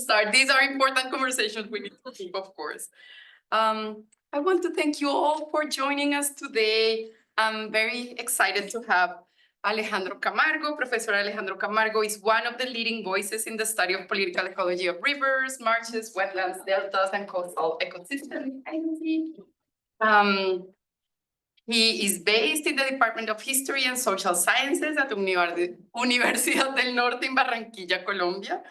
Start. These are important conversations we need to keep, of course. I want to thank you all for joining us today. I'm very excited to have Alejandro Camargo. Professor Alejandro Camargo is one of the leading voices in the study of political ecology of rivers, marshes, wetlands, deltas, and coastal ecosystems. He is based in the Department of History and Social Sciences at the Universidad del Norte in Barranquilla, Colombia.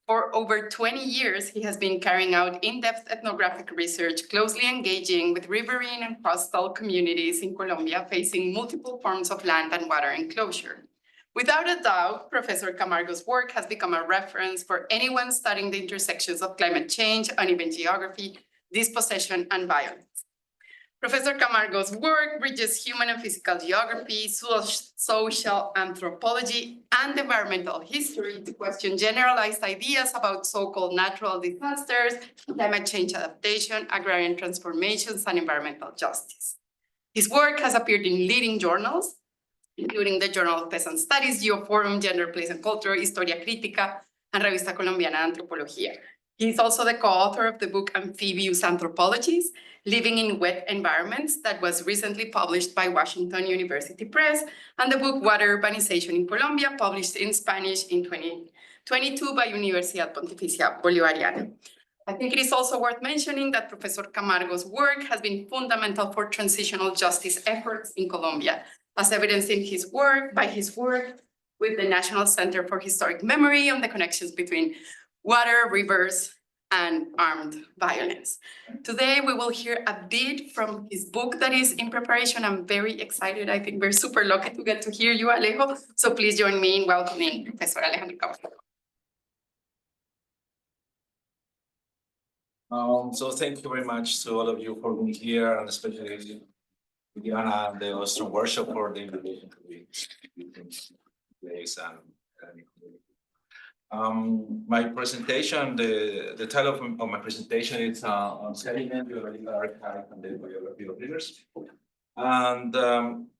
For over 20 years, he has been carrying out in-depth ethnographic research, closely engaging with riverine and coastal communities in Colombia, facing multiple forms of land and water enclosure. Without a doubt, Professor Camargo's work has become a reference for anyone studying the intersections of climate change, uneven geography, dispossession, and violence. Professor Camargo's work bridges human and physical geography, social anthropology, and environmental history to question generalized ideas about so-called natural disasters, climate change adaptation, agrarian transformations, and environmental justice. His work has appeared in leading journals, including the Journal of Peasant Studies, Geoforum, Gender, Place and Culture, Historia Crítica, and Revista Colombiana de Antropología. He's also the co-author of the book Amphibious Anthropologies, Living in Wet Environments, that was recently published by Washington University Press, and the book Water Urbanization in Colombia, published in Spanish in 2022 by Universidad Pontificia Bolivariana. I think it is also worth mentioning that Professor Camargo's work has been fundamental for transitional justice efforts in Colombia, as evidenced in his work with the National Center for Historic Memory on the connections between water, rivers, and armed violence. Today, we will hear a bit from his book that is in preparation. I'm very excited. I think we're super lucky to get to hear you, Alejo. So please join me in welcoming Professor Alejandro Camargo. So thank you very much to all of you for being here, and especially Diana and the Ostrom Workshop for the invitation to be place. My presentation, the title of my presentation is on sediment, geological archive, and the biography of rivers. And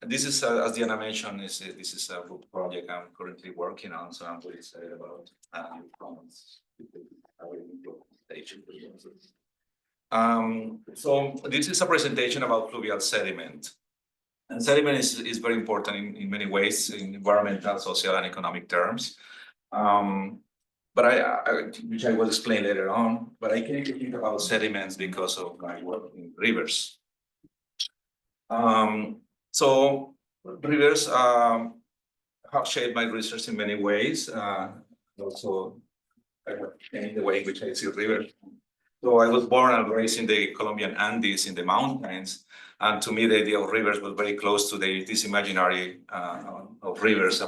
this is, as Diana mentioned, this is a book project I'm currently working on, so I'm very excited about your comments. So this is a presentation about fluvial sediment. And sediment is very important in many ways, in environmental, social, and economic terms. But which I will explain later on, but I came to think about sediments because of my work in rivers. So rivers have shaped my research in many ways. Also, in the way in which I see rivers. So I was born and raised in the Colombian Andes, in the mountains. And to me, the idea of rivers was very close to this imaginary of rivers,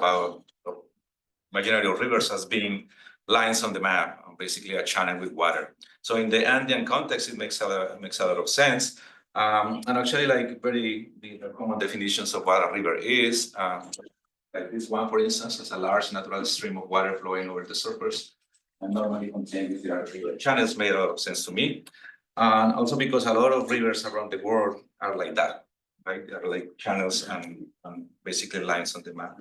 imaginary of rivers as being lines on the map, basically a channel with water. So in the Andean context, it makes a lot of sense. And actually, like the common definitions of what a river is, like this one, for instance, is a large natural stream of water flowing over the surface, and normally contained there are river channels, made a lot of sense to me. And also because a lot of rivers around the world are like that, right? They are like channels and basically lines on the map.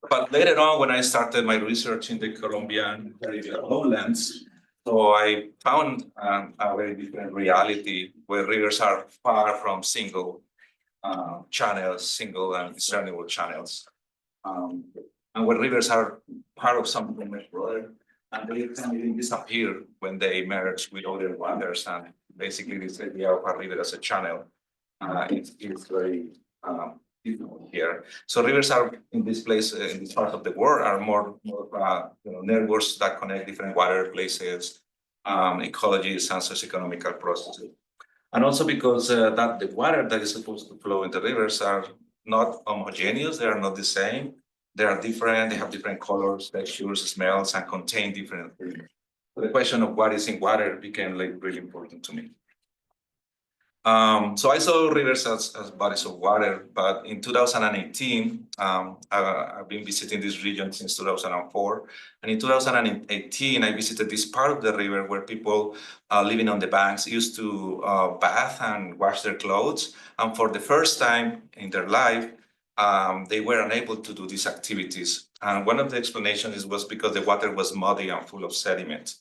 But later on, when I started my research in the Colombian Caribbean lowlands, so I found a very different reality where rivers are far from single channels, single and discernible channels. And where rivers are part of something much broader, and they can even disappear when they merge with other waters. And basically, this idea of a river as a channel is very here. So rivers are in this place, in this part of the world, are more networks that connect different water places, ecologies, and socioeconomic processes. And also because that the water that is supposed to flow in the rivers are not homogeneous, they are not the same. They are different, they have different colors, textures, smells, and contain different things. So the question of what is in water became like really important to me. So I saw rivers as bodies of water, but in 2018, I've been visiting this region since 2004. And in 2018, I visited this part of the river where people living on the banks used to bath and wash their clothes. And for the first time in their life, they were unable to do these activities. And one of the explanations was because the water was muddy and full of sediment.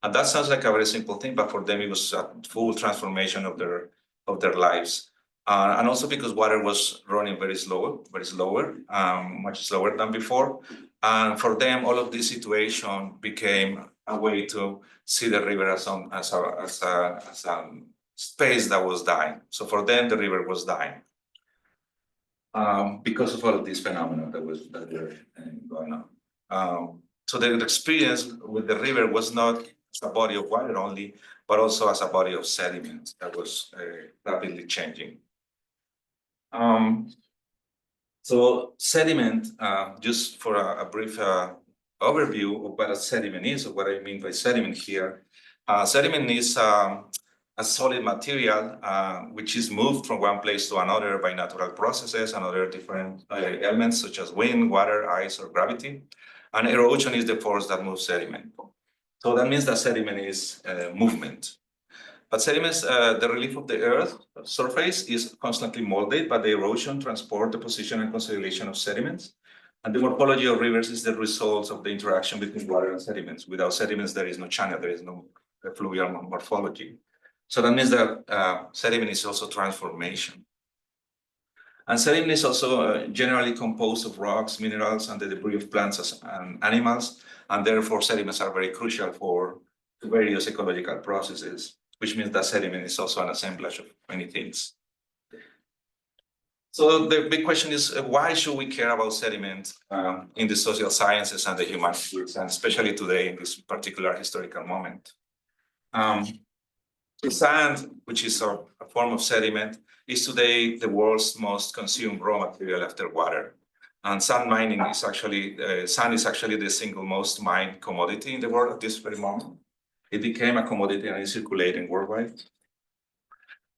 And that sounds like a very simple thing, but for them it was a full transformation of their lives. And also because water was running very slower, much slower than before. And for them, all of this situation became a way to see the river as a space that was dying. So for them, the river was dying because of all of these phenomena that were going on. So the experience with the river was not as a body of water only, but also as a body of sediment that was rapidly changing. So sediment, just for a brief overview of what a sediment is, or what I mean by sediment here. Sediment is a solid material which is moved from one place to another by natural processes and other different elements such as wind, water, ice, or gravity. And erosion is the force that moves sediment. So that means that sediment is movement. But sediments, the relief of the earth surface is constantly molded by the erosion, transport, deposition, and consolidation of sediments. And the morphology of rivers is the result of the interaction between water and sediments. Without sediments, there is no channel, there is no fluvial morphology. So that means that sediment is also transformation. And sediment is also generally composed of rocks, minerals, and the debris of plants and animals. And therefore, sediments are very crucial for various ecological processes, which means that sediment is also an assemblage of many things. So the big question is, why should we care about sediment in the social sciences and the humanities, and especially today in this particular historical moment? The sand, which is a form of sediment, is today the world's most consumed raw material after water. And sand mining is actually, sand is actually the single most mined commodity in the world at this very moment. It became a commodity and is circulating worldwide.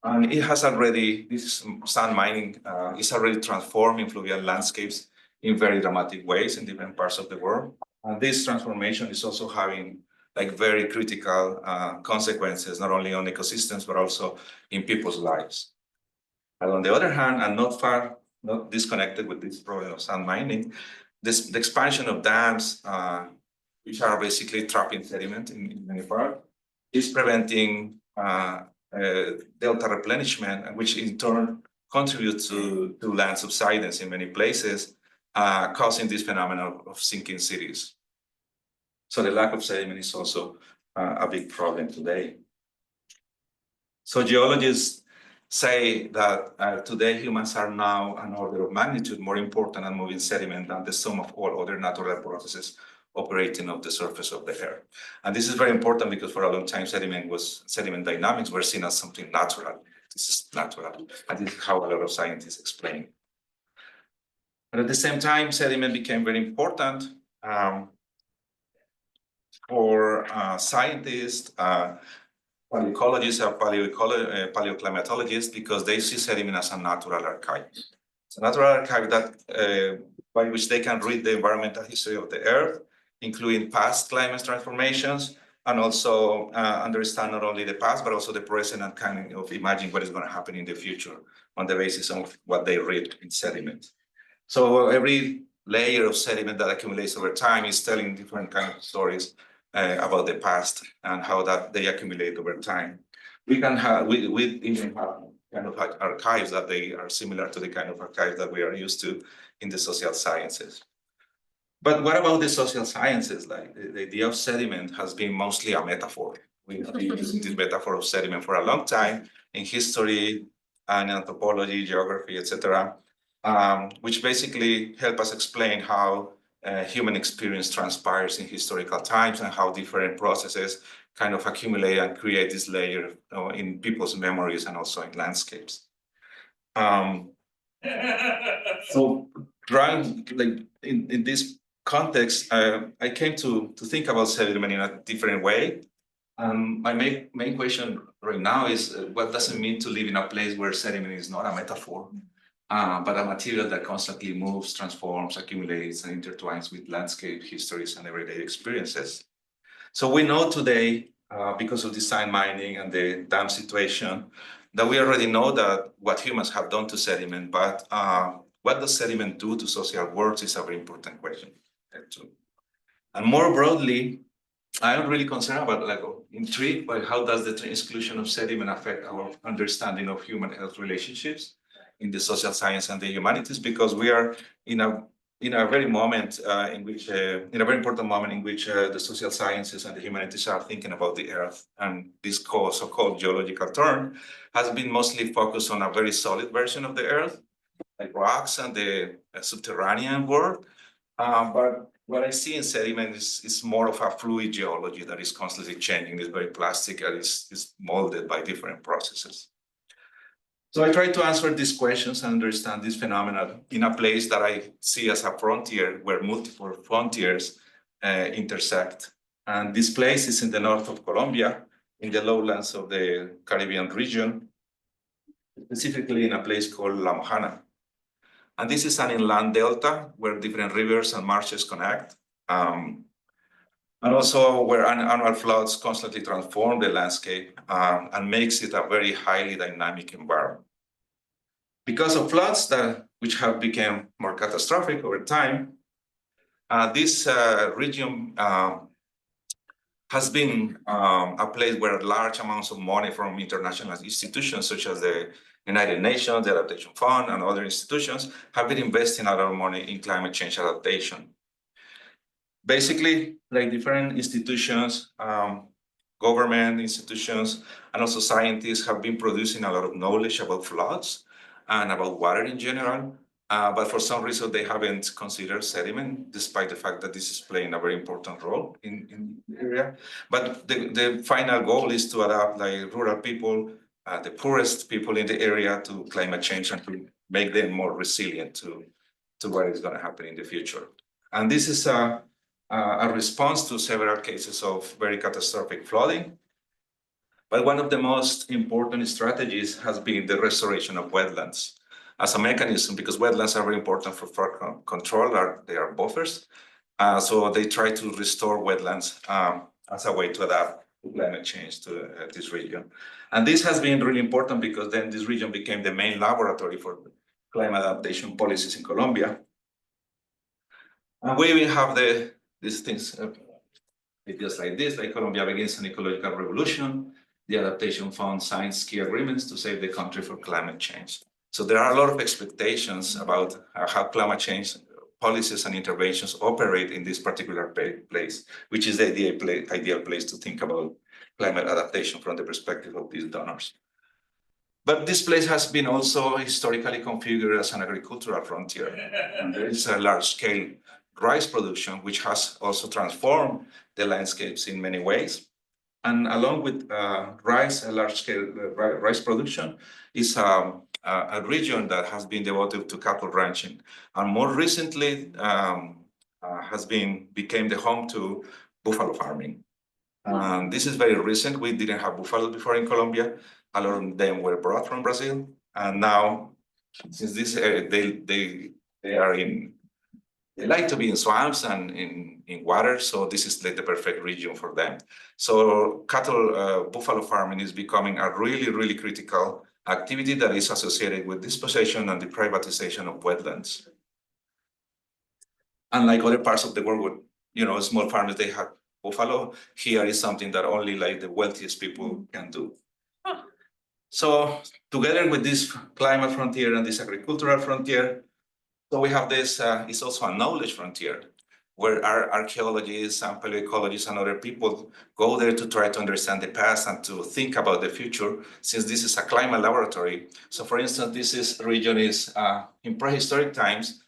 And it has already, this sand mining is already transforming fluvial landscapes in very dramatic ways in different parts of the world. And this transformation is also having like very critical consequences, not only on ecosystems, but also in people's lives. And on the other hand, and not disconnected with this problem of sand mining, the expansion of dams, which are basically trapping sediment in many parts, is preventing delta replenishment, which in turn contributes to land subsidence in many places, causing this phenomenon of sinking cities. So the lack of sediment is also a big problem today. So geologists say that today humans are now an order of magnitude more important at moving sediment than the sum of all other natural processes operating on the surface of the earth. And this is very important because for a long time sediment dynamics were seen as something natural. This is natural, and this is how a lot of scientists explain. But at the same time, sediment became very important for scientists, paleoecologists, or paleoclimatologists, because they see sediment as a natural archive. It's a natural archive that by which they can read the environmental history of the Earth, including past climate transformations, and also understand not only the past, but also the present, and kind of imagine what is going to happen in the future on the basis of what they read in sediment. So every layer of sediment that accumulates over time is telling different kind of stories about the past and how that they accumulate over time. We can have, we even have kind of archives that they are similar to the kind of archives that we are used to in the social sciences. But what about the social sciences? Like the idea of sediment has been mostly a metaphor. We have been using this metaphor of sediment for a long time in history and anthropology, geography, etc., which basically help us explain how human experience transpires in historical times and how different processes kind of accumulate and create this layer in people's memories and also in landscapes. So, like in this context, I came to think about sediment in a different way. My main question right now is, what does it mean to live in a place where sediment is not a metaphor, but a material that constantly moves, transforms, accumulates, and intertwines with landscape, histories, and everyday experiences? So we know today, because of design mining and the dam situation, that we already know that what humans have done to sediment, but what does sediment do to social works is a very important question too. And more broadly, I'm really concerned about, like, intrigued by how does the exclusion of sediment affect our understanding of human health relationships in the social science and the humanities, because we are in a very moment in a very important moment in which the social sciences and the humanities are thinking about the earth. And this so-called geological turn has been mostly focused on a very solid version of the earth, like rocks and the subterranean world. But what I see in sediment is more of a fluid geology that is constantly changing. It's very plastic and it's molded by different processes. So I try to answer these questions and understand this phenomenon in a place that I see as a frontier where multiple frontiers intersect. And this place is in the north of Colombia, in the lowlands of the Caribbean region, specifically in a place called La Mojana. And this is an inland delta where different rivers and marshes connect. And also where annual floods constantly transform the landscape and makes it a very highly dynamic environment. Because of floods which have become more catastrophic over time, this region has been a place where large amounts of money from international institutions such as the United Nations, the Adaptation Fund, and other institutions have been investing a lot of money in climate change adaptation. Basically, like different institutions, government institutions, and also scientists have been producing a lot of knowledge about floods and about water in general. But for some reason, they haven't considered sediment, despite the fact that this is playing a very important role in the area. But the final goal is to adapt like rural people, the poorest people in the area, to climate change and to make them more resilient to what is going to happen in the future. And this is a response to several cases of very catastrophic flooding. But one of the most important strategies has been the restoration of wetlands as a mechanism, because wetlands are very important for flood control, they are buffers. So they try to restore wetlands as a way to adapt to climate change to this region. And this has been really important because then this region became the main laboratory for climate adaptation policies in Colombia. And we even have these things, just like this, like Colombia begins an ecological revolution. The Adaptation Fund signs key agreements to save the country from climate change. So there are a lot of expectations about how climate change policies and interventions operate in this particular place, which is the ideal place to think about climate adaptation from the perspective of these donors. But this place has been also historically configured as an agricultural frontier. And there is a large-scale rice production, which has also transformed the landscapes in many ways. And along with rice, a large-scale rice production is a region that has been devoted to cattle ranching, and more recently became the home to buffalo farming. This is very recent. We didn't have buffalo before in Colombia. A lot of them were brought from Brazil, and now, since this they like to be in swamps and in water, so this is like the perfect region for them. So buffalo farming is becoming a really, really critical activity that is associated with dispossession and the privatization of wetlands. Unlike other parts of the world with, small farmers, they have buffalo, here is something that only like the wealthiest people can do. So together with this climate frontier and this agricultural frontier, so we have this, it's also a knowledge frontier, where our archaeologists and paleoecologists and other people go there to try to understand the past and to think about the future, since this is a climate laboratory. So for instance, this region is in prehistoric times,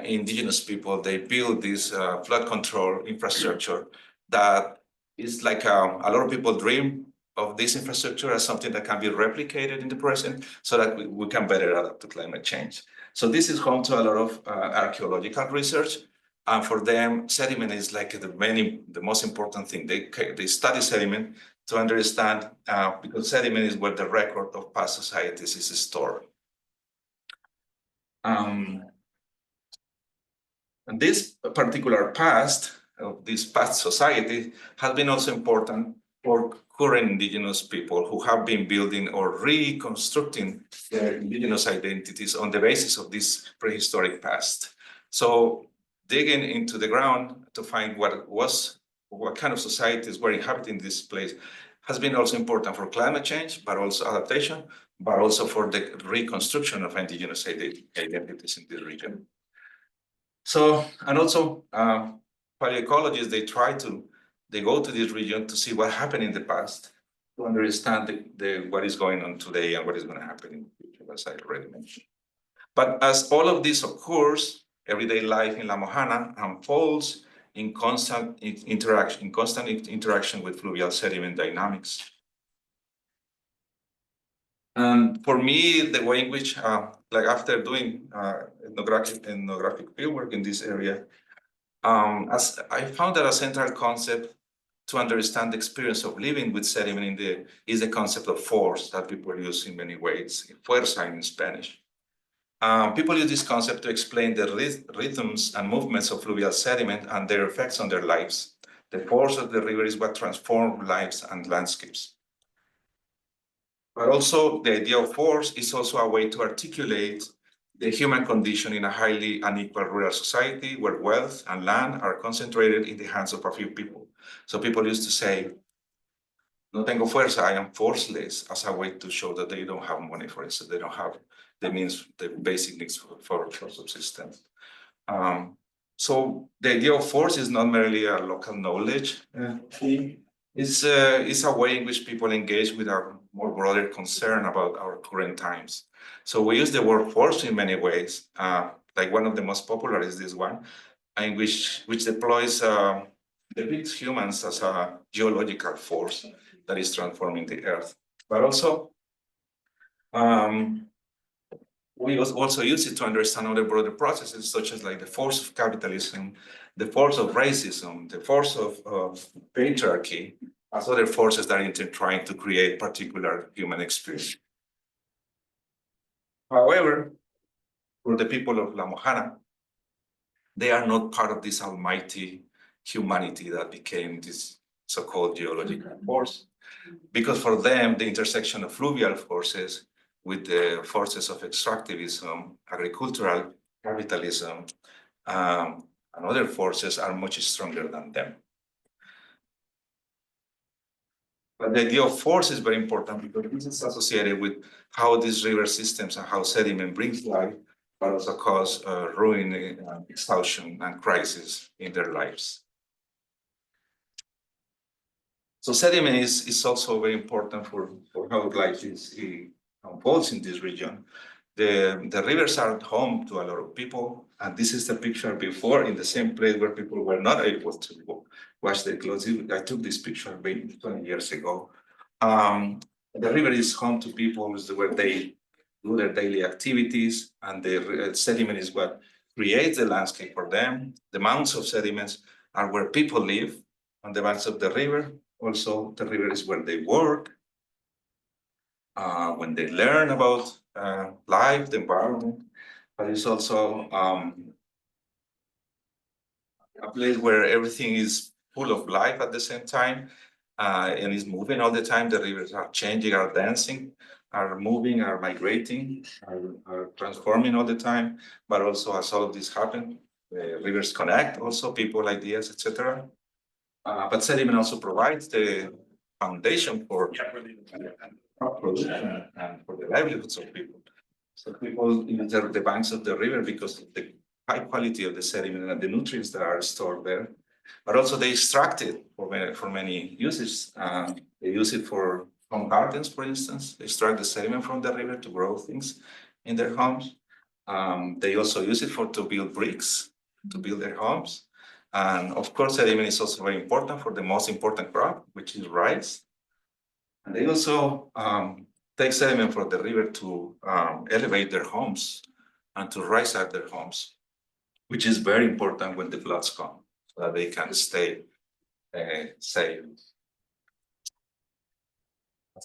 indigenous people, they built this flood control infrastructure that is like a lot of people dream of this infrastructure as something that can be replicated in the present so that we can better adapt to climate change. So this is home to a lot of archaeological research. And for them, sediment is like the most important thing. They study sediment to understand, because sediment is where the record of past societies is stored. And this particular past of this past society has been also important for current indigenous people who have been building or reconstructing their indigenous identities on the basis of this prehistoric past. So digging into the ground to find what kind of societies were inhabiting this place has been also important for climate change, but also adaptation, but also for the reconstruction of indigenous identities in this region. So, and also paleoecologists, they go to this region to see what happened in the past, to understand what is going on today and what is going to happen in the future, as I already mentioned. But as all of this occurs, everyday life in La Mojana unfolds in constant interaction with fluvial sediment dynamics. And for me, the way in which, like after doing ethnographic fieldwork in this area, as I found that a central concept to understand the experience of living with sediment is the concept of force that people use in many ways, fuerza in Spanish. People use this concept to explain the rhythms and movements of fluvial sediment and their effects on their lives. The force of the river is what transforms lives and landscapes. But also the idea of force is also a way to articulate the human condition in a highly unequal rural society where wealth and land are concentrated in the hands of a few people. So people used to say, no tengo fuerza, I am forceless, as a way to show that they don't have money, for instance, they don't have the means, the basic needs for subsistence. So the idea of force is not merely a local knowledge thing. It's a way in which people engage with our more broader concern about our current times. So we use the word force in many ways. Like one of the most popular is this one, in which deploys depicts humans as a geological force that is transforming the earth. But also, we also use it to understand other broader processes, such as like the force of capitalism, the force of racism, the force of patriarchy, as other forces that are trying to create particular human experience. However, for the people of La Mojana, they are not part of this almighty humanity that became this so-called geological force, because for them, the intersection of fluvial forces with the forces of extractivism, agricultural capitalism, and other forces are much stronger than them. But the idea of force is very important because this is associated with how these river systems and how sediment brings life, but also cause ruin, exhaustion, and crisis in their lives. So sediment is also very important for how life unfolds in this region. The rivers are home to a lot of people, and this is the picture before in the same place where people were not able to wash their clothes. I took this picture 20 years ago. The river is home to people where they do their daily activities, and the sediment is what creates the landscape for them. The mounds of sediments are where people live on the banks of the river. Also, the river is where they work, when they learn about life, the environment, but it's also a place where everything is full of life at the same time, and is moving all the time. The rivers are changing, are dancing, are moving, are migrating, are transforming all the time. But also, as all of this happen, rivers connect also people, ideas, etc. But sediment also provides the foundation for production and for the livelihoods of people. So people enter the banks of the river because of the high quality of the sediment and the nutrients that are stored there. But also they extract it for many uses. They use it for home gardens, for instance. They extract the sediment from the river to grow things in their homes. They also use it to build bricks, to build their homes. And of course, sediment is also very important for the most important crop, which is rice. And they also take sediment from the river to elevate their homes and to rise up their homes, which is very important when the floods come, so that they can stay safe.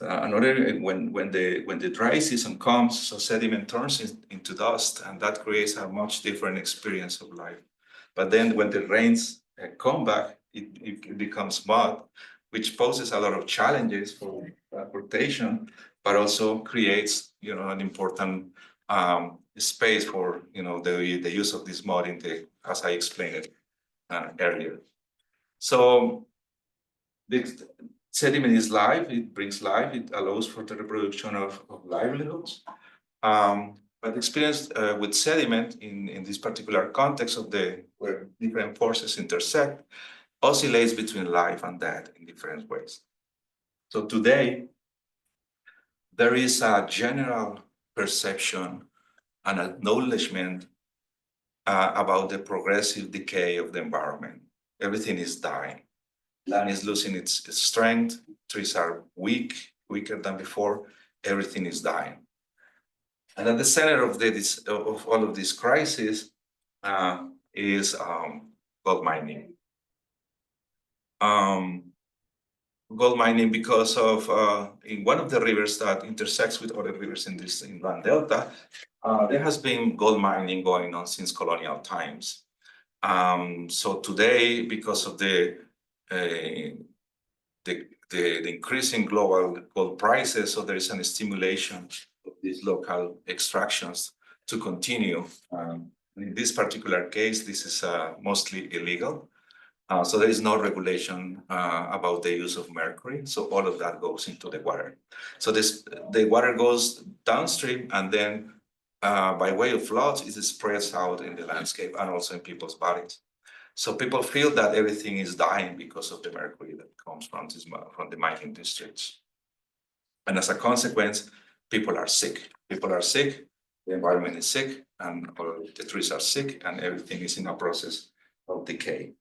When the dry season comes, so sediment turns into dust, and that creates a much different experience of life. But then when the rains come back, it becomes mud, which poses a lot of challenges for transportation, but also creates, an important space for, the use of this mud as I explained it earlier. So the sediment is life, it brings life, it allows for the reproduction of livelihoods. But experience with sediment in this particular context of where different forces intersect oscillates between life and death in different ways. So today, there is a general perception and acknowledgement about the progressive decay of the environment. Everything is dying. Land is losing its strength. Trees are weaker than before. Everything is dying. And at the center of all of this crisis is gold mining. Gold mining because of in one of the rivers that intersects with other rivers in Land Delta, there has been gold mining going on since colonial times. So today, because of the increasing global gold prices, so there is a stimulation of these local extractions to continue. In this particular case, this is mostly illegal. So there is no regulation about the use of mercury. So all of that goes into the water. So the water goes downstream, and then by way of floods, it spreads out in the landscape and also in people's bodies. So people feel that everything is dying because of the mercury that comes from the mining districts. And as a consequence, people are sick. People are sick, the environment is sick, and all the trees are sick, and everything is in a process of decay.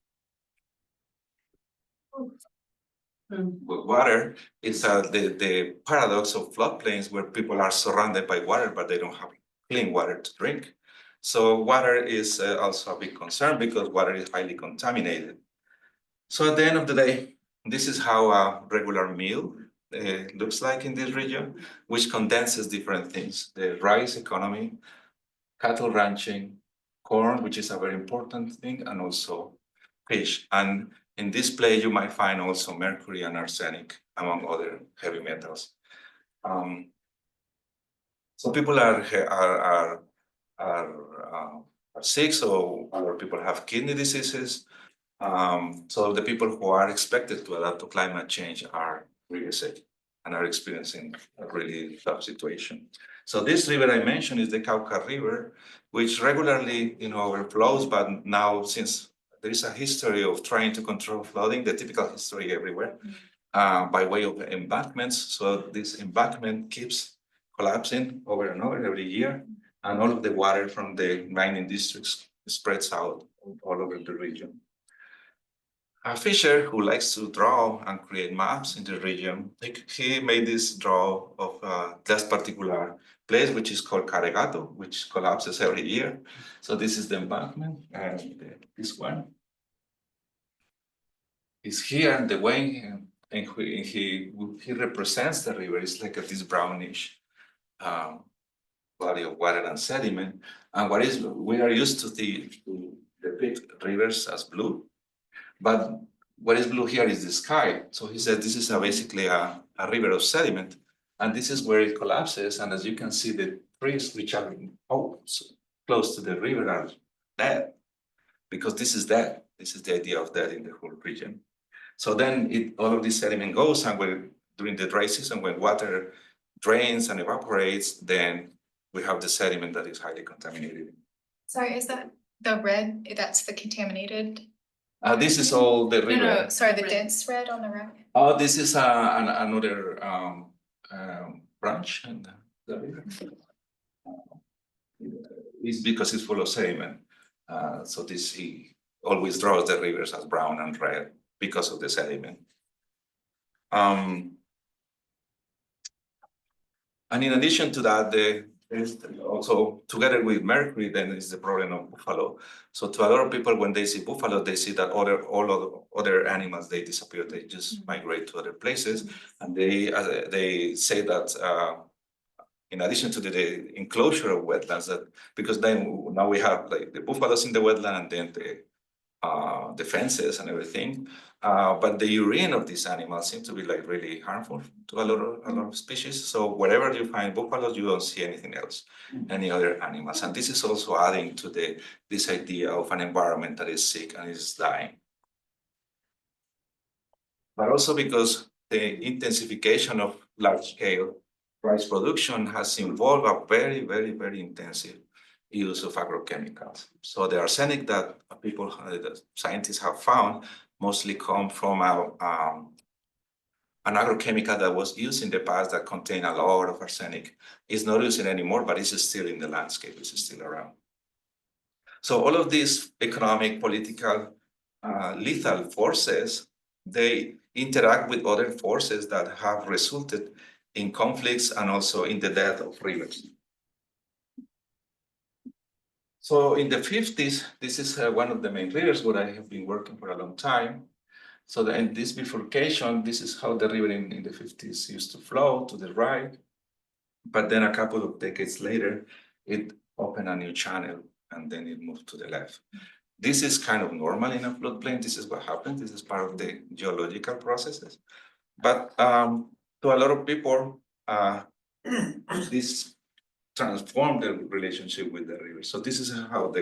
Water is the paradox of floodplains, where people are surrounded by water, but they don't have clean water to drink. So water is also a big concern because water is highly contaminated. So at the end of the day, this is how a regular meal looks like in this region, which condenses different things: the rice economy, cattle ranching, corn, which is a very important thing, and also fish. And in this place, you might find also mercury and arsenic, among other heavy metals. So people are sick, so other people have kidney diseases. So the people who are expected to adapt to climate change are really sick and are experiencing a really tough situation. So this river I mentioned is the Cauca River, which regularly, overflows, but now, since there is a history of trying to control flooding, the typical history everywhere, by way of embankments. So this embankment keeps collapsing over and over every year, and all of the water from the mining districts spreads out all over the region. A fisher who likes to draw and create maps in the region, he made this draw of this particular place, which is called Caregato, which collapses every year. So this is the embankment, and this one is here, and the way and he represents the river is like this brownish body of water and sediment. And we are used to depict rivers as blue, but what is blue here is the sky. So he said this is basically a river of sediment, and this is where it collapses. And as you can see, the trees which are close to the river are dead, because this is death. This is the idea of death in the whole region. So then all of this sediment goes, and during the dry season, when water drains and evaporates, then we have the sediment that is highly contaminated. Sorry, is that the red? That's the contaminated? This is all the river. No, sorry, the dense red on the right. Oh, this is another branch in the river. It's because it's full of sediment. So he always draws the rivers as brown and red because of the sediment. And in addition to that, there's also, together with mercury, then is the problem of buffalo. So to a lot of people, when they see buffalo, they see that all other animals, they disappear. They just migrate to other places, and they say that in addition to the enclosure of wetlands, that because then now we have like the buffaloes in the wetland, and then the fences and everything. But the urine of these animals seems to be like really harmful to a lot of species. So wherever you find buffaloes, you don't see anything else, any other animals. And this is also adding to this idea of an environment that is sick and is dying. But also because the intensification of large-scale rice production has involved a very, very, very intensive use of agrochemicals. So the arsenic that people, the scientists have found mostly come from an agrochemical that was used in the past that contained a lot of arsenic. It's not used anymore, but it's still in the landscape, it's still around. So all of these economic, political, lethal forces, they interact with other forces that have resulted in conflicts and also in the death of rivers. So in the 50s, this is one of the main rivers where I have been working for a long time. So in this bifurcation, this is how the river in the 50s used to flow to the right. But then a couple of decades later, it opened a new channel and then it moved to the left. This is kind of normal in a floodplain. This is what happens. This is part of the geological processes. But to a lot of people, this transformed the relationship with the river. So this is how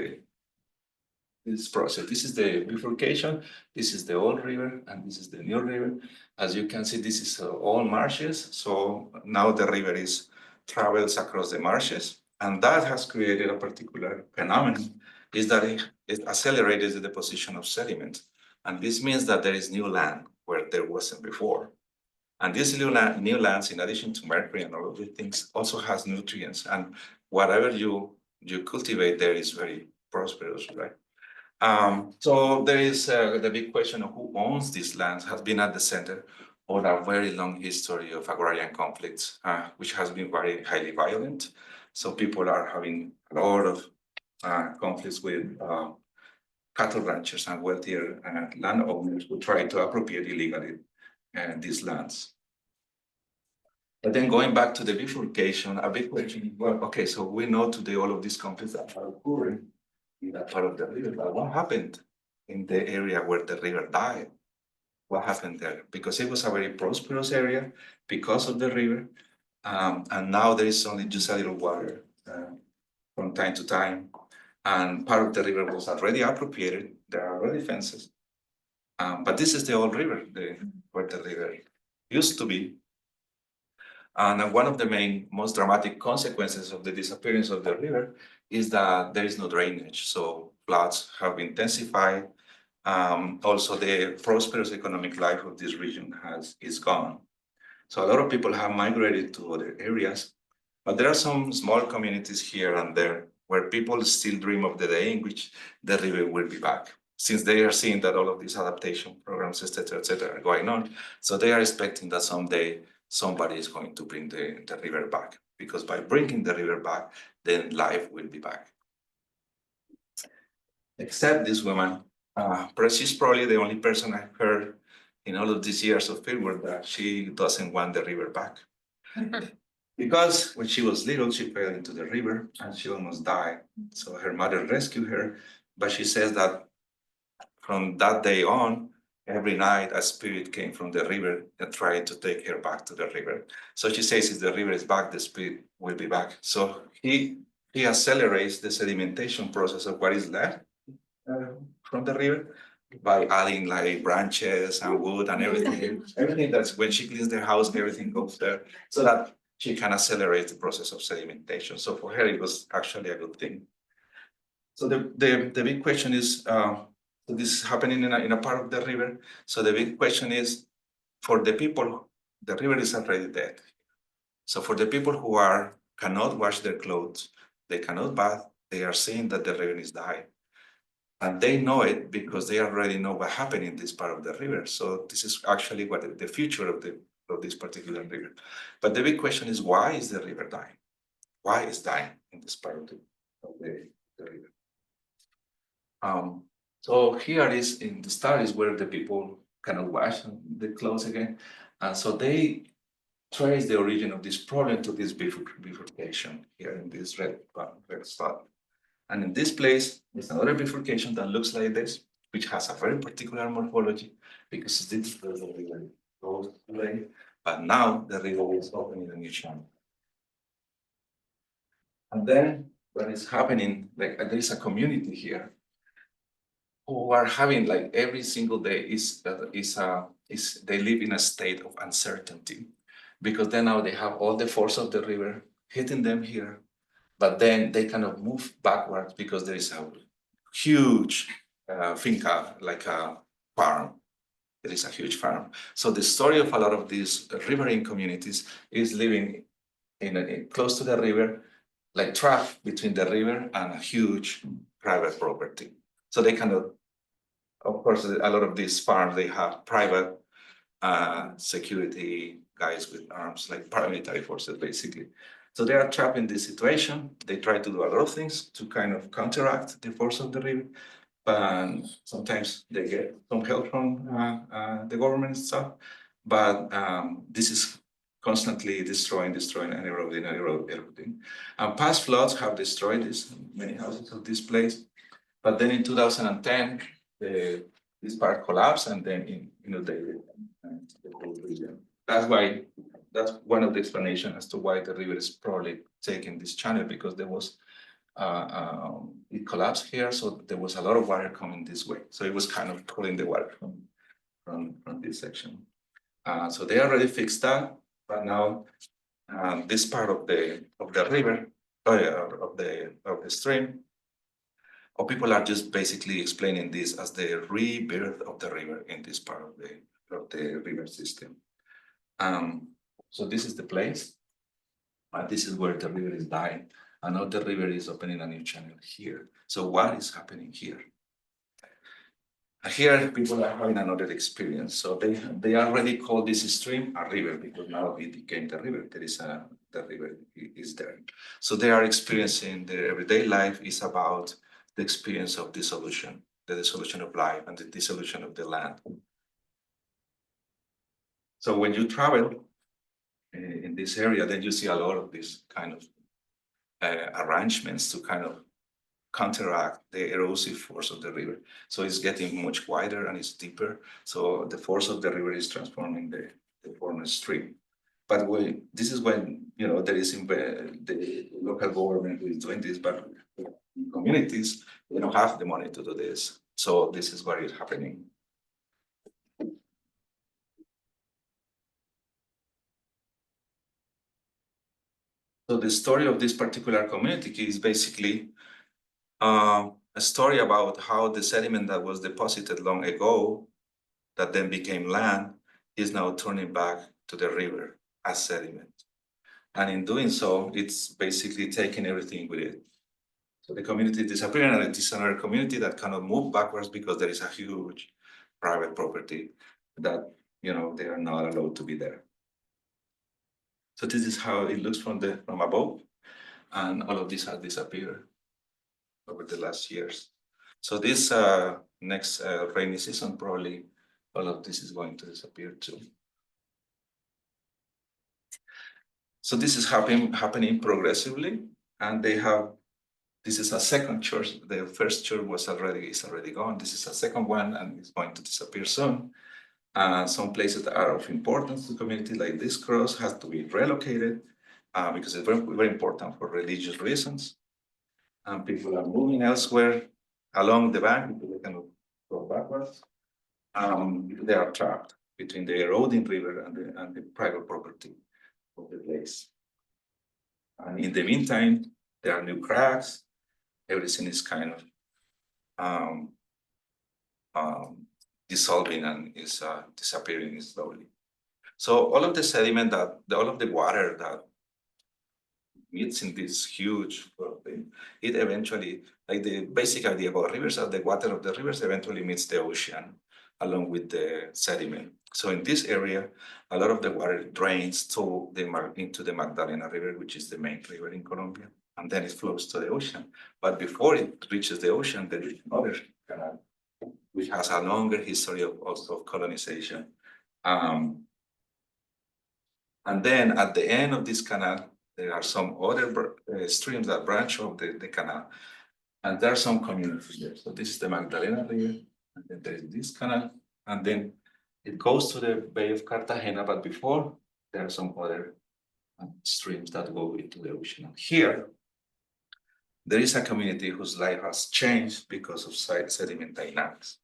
this process. This is the bifurcation. This is the old river, and this is the new river. As you can see, this is all marshes. So now the river travels across the marshes, and that has created a particular phenomenon. Is that it accelerated the deposition of sediment, and this means that there is new land where there wasn't before. And this new lands, in addition to mercury and all of these things, also has nutrients. And whatever you cultivate there is very prosperous, right? So there is the big question of who owns these lands has been at the center of a very long history of agrarian conflicts, which has been very highly violent. So people are having a lot of conflicts with cattle ranchers and wealthier landowners who try to appropriate illegally these lands. But then going back to the bifurcation, a big question is, well, okay, so we know today all of these conflicts that are occurring in that part of the river, but what happened in the area where the river died? What happened there? Because it was a very prosperous area because of the river, and now there is only just a little water from time to time, and part of the river was already appropriated. There are already fences, but this is the old river, where the river used to be. And one of the most dramatic consequences of the disappearance of the river is that there is no drainage. So floods have intensified. Also, the prosperous economic life of this region is gone. So a lot of people have migrated to other areas, but there are some small communities here and there where people still dream of the day in which the river will be back, since they are seeing that all of these adaptation programs, et cetera, are going on. So they are expecting that someday somebody is going to bring the river back, because by bringing the river back, then life will be back. Except this woman, she's probably the only person I've heard in all of these years of fieldwork that she doesn't want the river back. Because when she was little, she fell into the river and she almost died. So her mother rescued her, but she says that from that day on, every night a spirit came from the river and tried to take her back to the river. So she says, if the river is back, the spirit will be back. So he accelerates the sedimentation process of what is left from the river by adding like branches and wood and everything. Everything that's when she cleans the house, everything goes there so that she can accelerate the process of sedimentation. So for her, it was actually a good thing. So the big question is, so this is happening in a part of the river. So the big question is, for the people, the river is already dead. So for the people who cannot wash their clothes, they cannot bath, they are seeing that the river is dying. And they know it because they already know what happened in this part of the river. So this is actually what the future of this particular river. But the big question is, why is the river dying? Why is dying in this part of the river? So here is in the start is where the people cannot wash the clothes again. And so they trace the origin of this problem to this bifurcation here in this red spot. And in this place, there's another bifurcation that looks like this, which has a very particular morphology. because this is the river goes away, but now the river is opening a new channel. And then what is happening, like there is a community here who are having like every single day is they live in a state of uncertainty because then now they have all the force of the river hitting them here, but then they kind of move backwards because there is a huge finca, like a farm. There is a huge farm. So the story of a lot of these riverine communities is living in close to the river, like trapped between the river and a huge private property. So they kind of course, a lot of these farms, they have private security guys with arms, like paramilitary forces, basically. So they are trapped in this situation. They try to do a lot of things to kind of counteract the force of the river, but sometimes they get some help from the government and stuff. But this is constantly destroying, and eroding. Past floods have destroyed many houses of this place. But then in 2010, this part collapsed, and then the whole region. That's one of the explanations as to why the river is probably taking this channel, because there was it collapsed here, so there was a lot of water coming this way. So it was kind of pulling the water from this section. So they already fixed that, but now this part of the river, of the stream, or people are just basically explaining this as the rebirth of the river in this part of the river system. So this is the place. This is where the river is dying, and now the river is opening a new channel here. So what is happening here? Here, people are having another experience. So they already call this stream a river because now it became the river. The river is there. So they are experiencing their everyday life is about the experience of dissolution, the dissolution of life and the dissolution of the land. So when you travel in this area, then you see a lot of these kind of arrangements to kind of counteract the erosive force of the river. So it's getting much wider and it's deeper. So the force of the river is transforming the former stream. But this is when there is the local government who is doing this, but communities, they don't have the money to do this. So this is what is happening. So the story of this particular community is basically a story about how the sediment that was deposited long ago, that then became land, is now turning back to the river as sediment. And in doing so, it's basically taking everything with it. So the community is disappearing, and it is another community that cannot move backwards because there is a huge private property that they are not allowed to be there. So this is how it looks from above, and all of this has disappeared over the last years. So this next rainy season, probably all of this is going to disappear too. So this is happening progressively, and this is a second church. The first church is already gone. This is a second one, and it's going to disappear soon. Some places that are of importance to the community, like this cross, has to be relocated because it's very, very important for religious reasons. And people are moving elsewhere along the bank because they cannot go backwards. They are trapped between the eroding river and the private property of the place. And in the meantime, there are new cracks. Everything is kind of dissolving and is disappearing slowly. So all of the sediment all of the water that meets in this huge thing, it eventually, like the basic idea about rivers, the water of the rivers eventually meets the ocean along with the sediment. So in this area, a lot of the water drains into the Magdalena River, which is the main river in Colombia, and then it flows to the ocean. But before it reaches the ocean, there is another canal, which has a longer history of colonization. And then at the end of this canal, there are some other streams that branch off the canal. And there are some communities there. So this is the Magdalena River, and then there is this canal. And then It goes to the Bay of Cartagena, but before there are some other streams that go into the ocean. Here, there is a community whose life has changed because of sediment dynamics.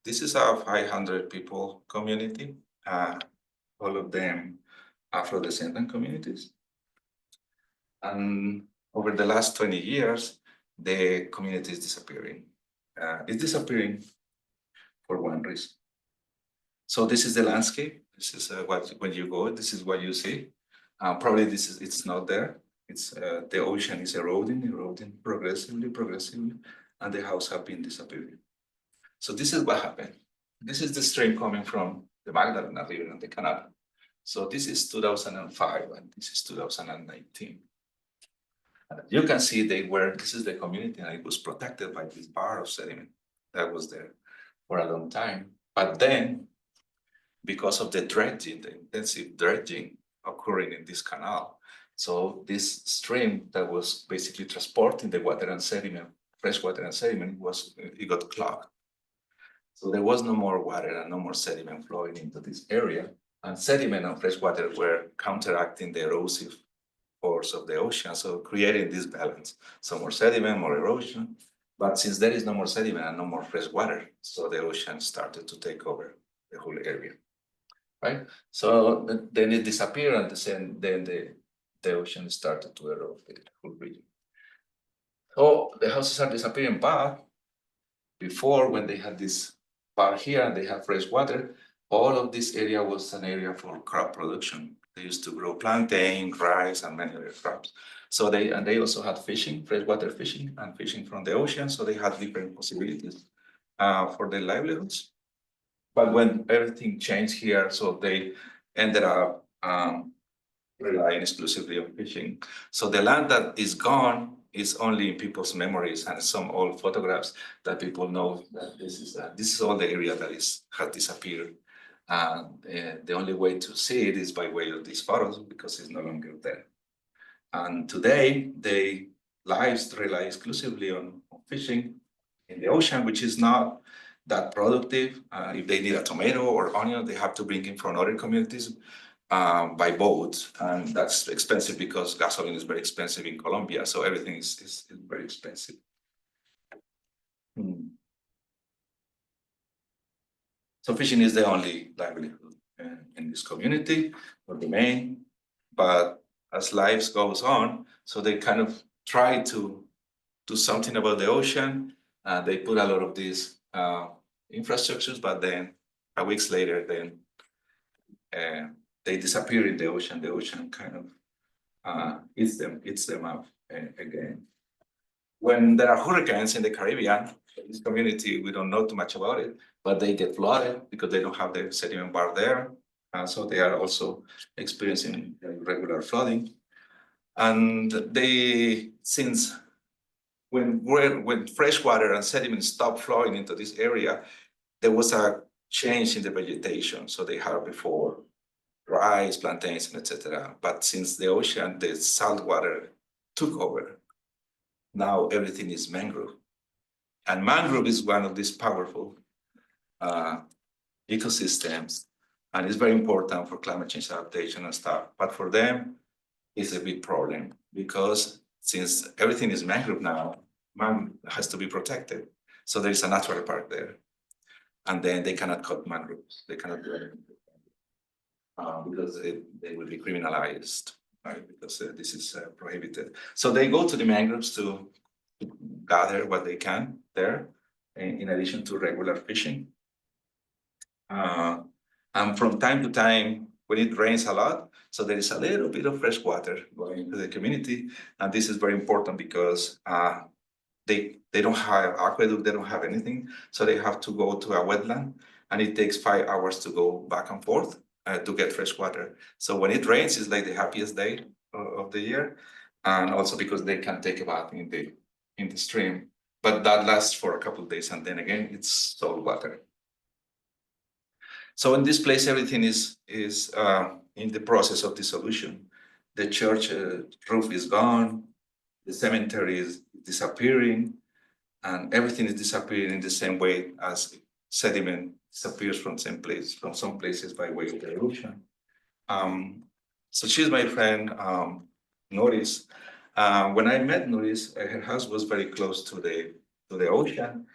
This is a 500 people community, all of them Afro-descendant communities. And over the last 20 years, the community is disappearing. It's disappearing for one reason. So this is the landscape. This is when you go, this is what you see. Probably it's not there. It's the ocean is eroding progressively, and the house have been disappearing. So this is what happened. This is the stream coming from the Magdalena River and the canal. So this is 2005 and this is 2019. You can see this is the community, and it was protected by this bar of sediment that was there for a long time. But then, because of the dredging, the intensive dredging occurring in this canal, so this stream that was basically transporting the water and sediment, fresh water and sediment, it got clogged. So there was no more water and no more sediment flowing into this area, and sediment and fresh water were counteracting the erosive force of the ocean, so creating this balance. So more sediment, more erosion, but since there is no more sediment and no more fresh water, so the ocean started to take over the whole area, right? So then it disappeared, and then the ocean started to erode the whole region. So the houses are disappearing, but before, when they had this bar here and they had fresh water, all of this area was an area for crop production. They used to grow plantain, rice, and many other crops. So they also had fishing, freshwater fishing, and fishing from the ocean. So they had different possibilities for their livelihoods. But when everything changed here, so they ended up relying exclusively on fishing. So the land that is gone is only in people's memories and some old photographs that people know that this is all the area that has disappeared. And the only way to see it is by way of these photos, because it's no longer there. And today, their lives rely exclusively on fishing in the ocean, which is not that productive. If they need a tomato or onion, they have to bring in from other communities by boat. And that's expensive because gasoline is very expensive in Colombia. So everything is very expensive. So fishing is the only livelihood in this community, or the main. But as life goes on, so they kind of try to do something about the ocean. They put a lot of these infrastructures, but then a weeks later, then they disappear in the ocean. The ocean kind of eats them up again. When there are hurricanes in the Caribbean, this community, we don't know too much about it, but they get flooded because they don't have the sediment bar there. So they are also experiencing regular flooding. And since when fresh water and sediment stopped flowing into this area, there was a change in the vegetation. So they had before rice, plantains, etc. But since the ocean, the salt water took over, now everything is mangrove. And mangrove is one of these powerful ecosystems, and it's very important for climate change adaptation and stuff. But for them, it's a big problem because since everything is mangrove now, mangrove has to be protected. So there is a natural park there. And then they cannot cut mangroves. They cannot do anything because they will be criminalized, right? Because this is prohibited. So they go to the mangroves to gather what they can there, in addition to regular fishing. And from time to time, when it rains a lot, so there is a little bit of fresh water going into the community. And this is very important because they don't have aqueduct, they don't have anything. So they have to go to a wetland, and it takes 5 hours to go back and forth to get fresh water. So when it rains, it's like the happiest day of the year. And also because they can take a bath in the stream, but that lasts for a couple of days, and then again, it's salt water. So in this place, everything is in the process of dissolution. The church roof is gone, the cemetery is disappearing, and everything is disappearing in the same way as sediment disappears from some places by way of the erosion. So she's my friend, Norris. When I met Norris, her house was very close to the ocean.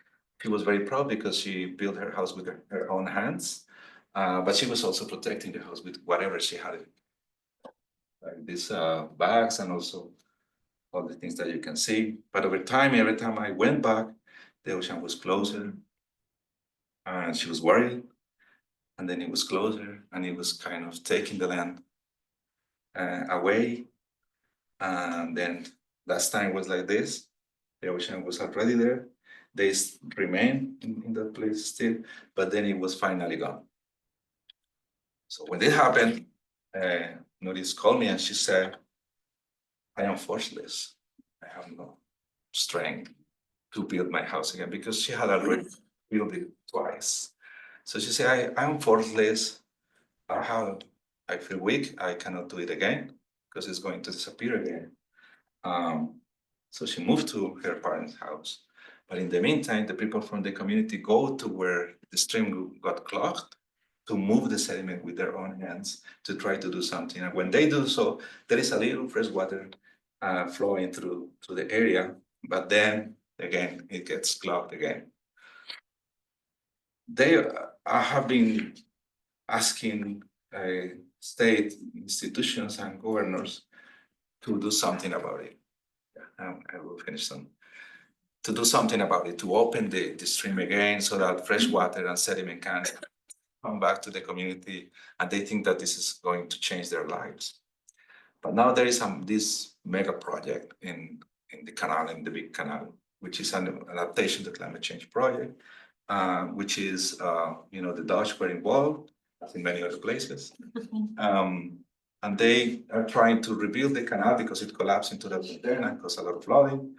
She was very proud because she built her house with her own hands, but she was also protecting the house with whatever she had, like these bags and also all the things that you can see. But over time, every time I went back, the ocean was closer, and she was worried. And then it was closer, and it was kind of taking the land away. And then last time was like this. The ocean was already there. They remain in that place still, but then it was finally gone. So when this happened, Norris called me and she said, I am forceless. I have no strength to build my house again because she had already built it twice. So she said, I'm forceless. I feel weak. I cannot do it again because it's going to disappear again. So she moved to her parents' house. But in the meantime, the people from the community go to where the stream got clogged to move the sediment with their own hands to try to do something. And when they do so, there is a little fresh water flowing through the area, but then again, it gets clogged again. They have been asking state institutions and governors to do something about it. I will finish them. To do something about it, to open the stream again so that fresh water and sediment can come back to the community, and they think that this is going to change their lives. But now there is this mega project in the canal, in the big canal, which is an adaptation to climate change project, which is, the Dutch were involved, as in many other places. And they are trying to rebuild the canal because it collapsed into the mountain and caused a lot of flooding.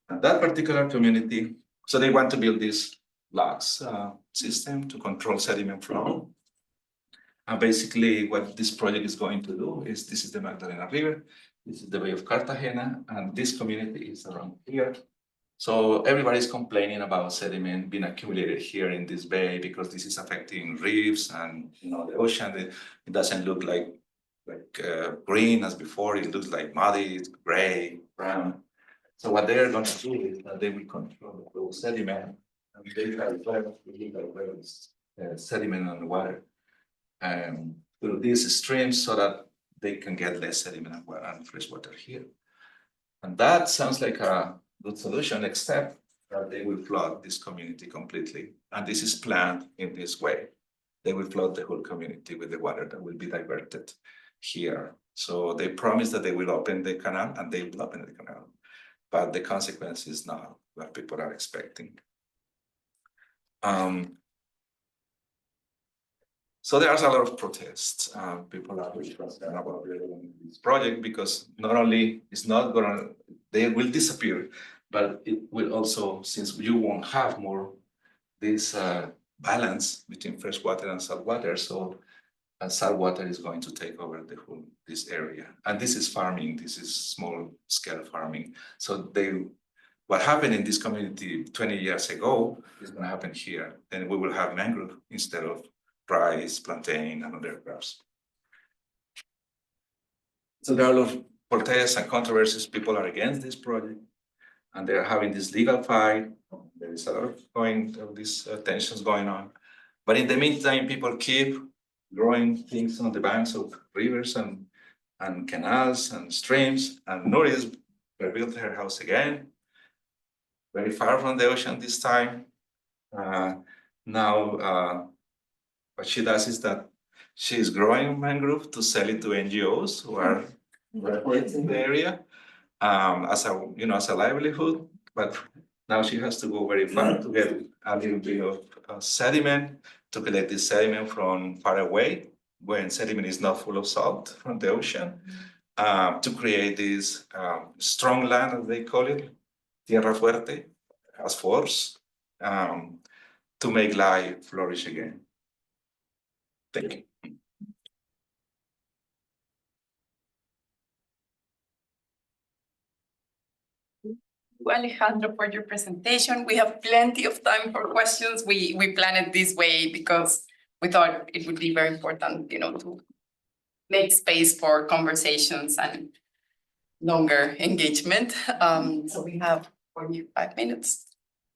And that particular community, so they want to build this locks system to control sediment flow. And basically what this project is going to do is, this is the Magdalena River, this is the Bay of Cartagena, and this community is around here. So everybody's complaining about sediment being accumulated here in this bay because this is affecting reefs and the ocean. It doesn't look like green as before. It looks like muddy, gray, brown. So what they are going to do is that they will control the sediment, and they have levels sediment on the water through these streams so that they can get less sediment and fresh water here. And that sounds like a good solution, except that they will flood this community completely. And this is planned in this way. They will flood the whole community with the water that will be diverted here. So they promise that they will open the canal, and they will open the canal. But the consequence is not what people are expecting. So there's a lot of protests. People are really concerned about this project because not only it's not gonna, they will disappear, but it will also, since you won't have more this balance between fresh water and salt water, so salt water is going to take over this area. And this is farming. This is small scale farming. So what happened in this community 20 years ago is going to happen here. Then we will have mangrove instead of rice, plantain, and other crops. So there are a lot of protests and controversies. People are against this project, and they're having this legal fight. There is a lot of these tensions going on. But in the meantime, people keep growing things on the banks of rivers and canals and streams. And Norris rebuilt her house again, very far from the ocean this time. Now, what she does is that she's growing mangrove to sell it to NGOs who are working in the area as a livelihood. But now she has to go very far to get a little bit of sediment, to collect this sediment from far away when sediment is not full of salt from the ocean, to create this strong land, as they call it, tierra fuerte, as force, to make life flourish again. Thank you. Alejandro, for your presentation. We have plenty of time for questions. We planned it this way because we thought it would be very important, to make space for conversations and longer engagement. So we have for you 5 minutes,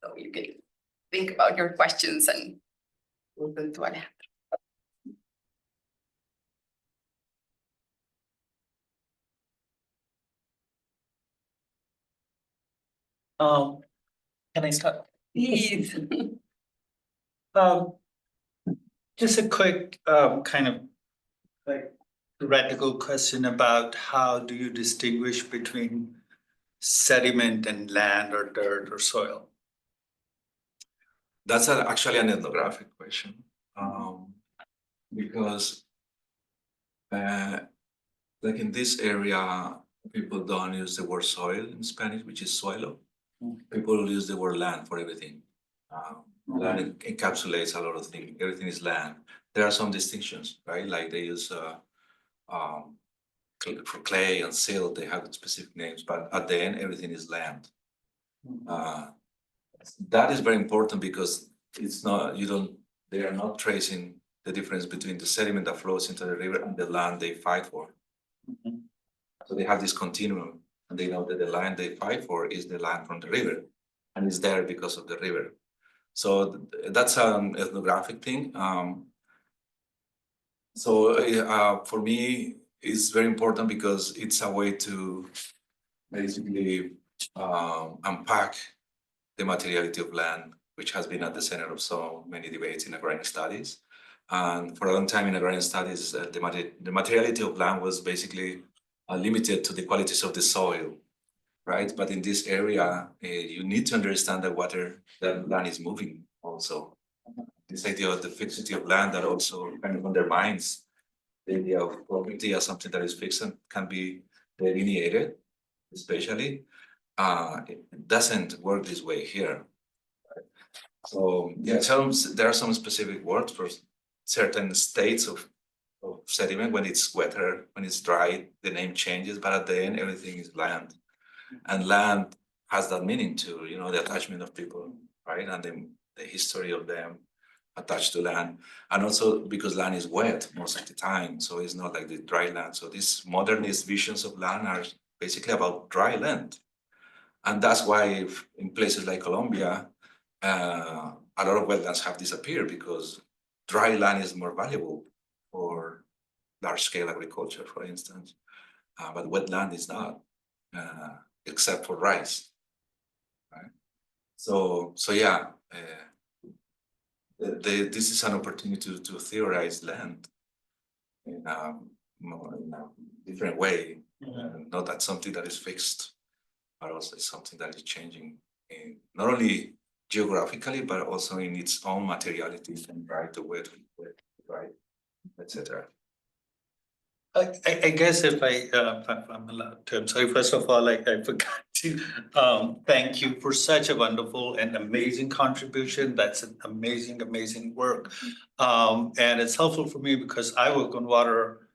so you can think about your questions and open to Alejandro. Can I start? Please. Um, just a quick, kind of like theoretical question about how do you distinguish between sediment and land or dirt or soil? That's actually an ethnographic question, because like in this area, people don't use the word soil in Spanish, which is suelo. People use the word land for everything. Land encapsulates a lot of things. Everything is land. There are some distinctions, right? Like they use for clay and silt, they have specific names, but at the end, everything is land. That is very important because it's not, they are not tracing the difference between the sediment that flows into the river and the land they fight for. So they have this continuum, and they know that the land they fight for is the land from the river, and it's there because of the river. So that's an ethnographic thing. For me, it's very important because it's a way to basically unpack the materiality of land, which has been at the center of so many debates in agrarian studies. And for a long time in agrarian studies, the materiality of land was basically limited to the qualities of the soil, right? But in this area, you need to understand that land is moving also. This idea of the fixity of land that also kind of undermines the idea of property as something that is fixed and can be delineated, especially. It doesn't work this way here. So yeah, there are some specific words for certain states of sediment. When it's wetter, when it's dry, the name changes, but at the end, everything is land. And land has that meaning too, the attachment of people, right? And the history of them attached to land. And also because land is wet most of the time, so it's not like the dry land. So these modernist visions of land are basically about dry land. And that's why in places like Colombia, a lot of wetlands have disappeared because dry land is more valuable for large-scale agriculture, for instance. But wetland is not, except for rice. Right? So yeah, this is an opportunity to theorize land in a different way. Not that something that is fixed, but also something that is changing in not only geographically, but also in its own materiality and right, the wet, right, etc. I guess if I'm allowed to, I'm sorry, first of all, I forgot to thank you for such a wonderful and amazing contribution. That's an amazing work. And it's helpful for me because I work on water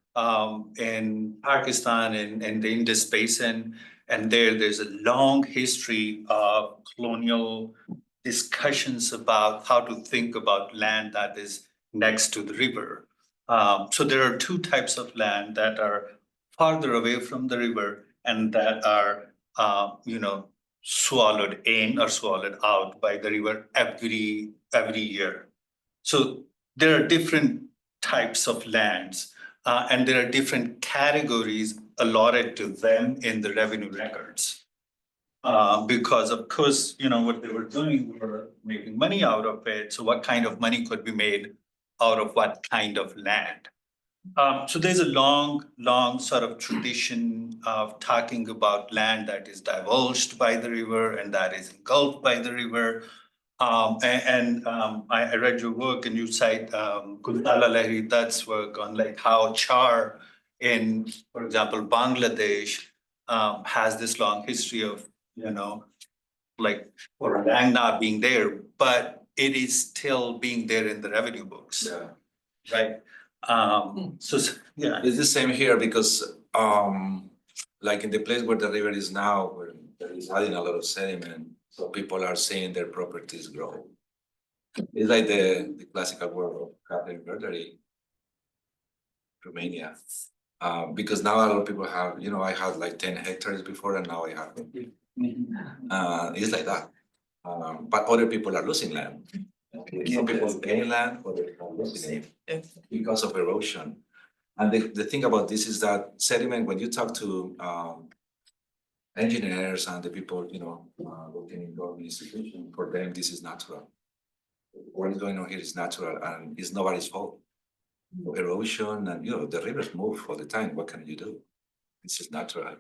in Pakistan and the Indus Basin. And there's a long history of colonial discussions about how to think about land that is next to the river. So there are two types of land that are farther away from the river and that are, swallowed in or swallowed out by the river every year. So there are different types of lands, and there are different categories allotted to them in the revenue records. Because of course, what they were doing were making money out of it. So what kind of money could be made out of what kind of land? So there's a long sort of tradition of talking about land that is divulged by the river and that is engulfed by the river. I read your work and you cite Kuntala Lahiri Dutt's work on like how char in, for example, Bangladesh has this long history of, like for land not being there, but it is still being there in the revenue books. Yeah. Right. So yeah, It's the same here because like in the place where the river is now, where that is adding a lot of sediment, so people are seeing their properties grow. It's like the classical word of cattle invertery, Romania. Because now a lot of people have, I had like 10 hectares before and now I have 50. It's like that. But other people are losing land. Some people gain land, others are losing it because of erosion. And the thing about this is that sediment, when you talk to engineers and the people, working in government institutions, for them, this is natural. What is going on here is natural and it's nobody's fault. Erosion and, the rivers move all the time. What can you do? It's just natural.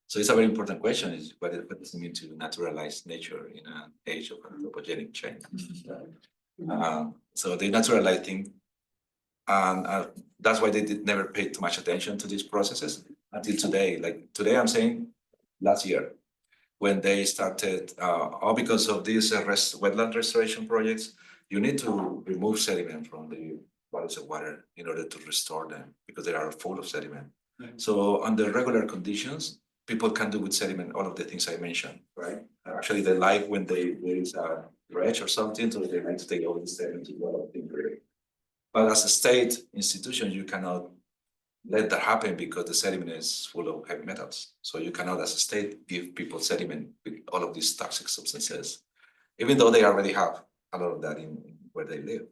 So it's a very important question is what does it mean to naturalize nature in an age of anthropogenic change? So they naturalize things, and that's why they never paid too much attention to these processes until today. Like today, I'm saying last year, when they started, all because of these wetland restoration projects, you need to remove sediment from the bodies of water in order to restore them because they are full of sediment. So under regular conditions, people can do with sediment all of the things I mentioned, right? Actually, they like when there is a dredge or something, so they like to take all the sediment to develop the grade. But as a state institution, you cannot let that happen because the sediment is full of heavy metals. So you cannot, as a state, give people sediment with all of these toxic substances, even though they already have a lot of that in where they live.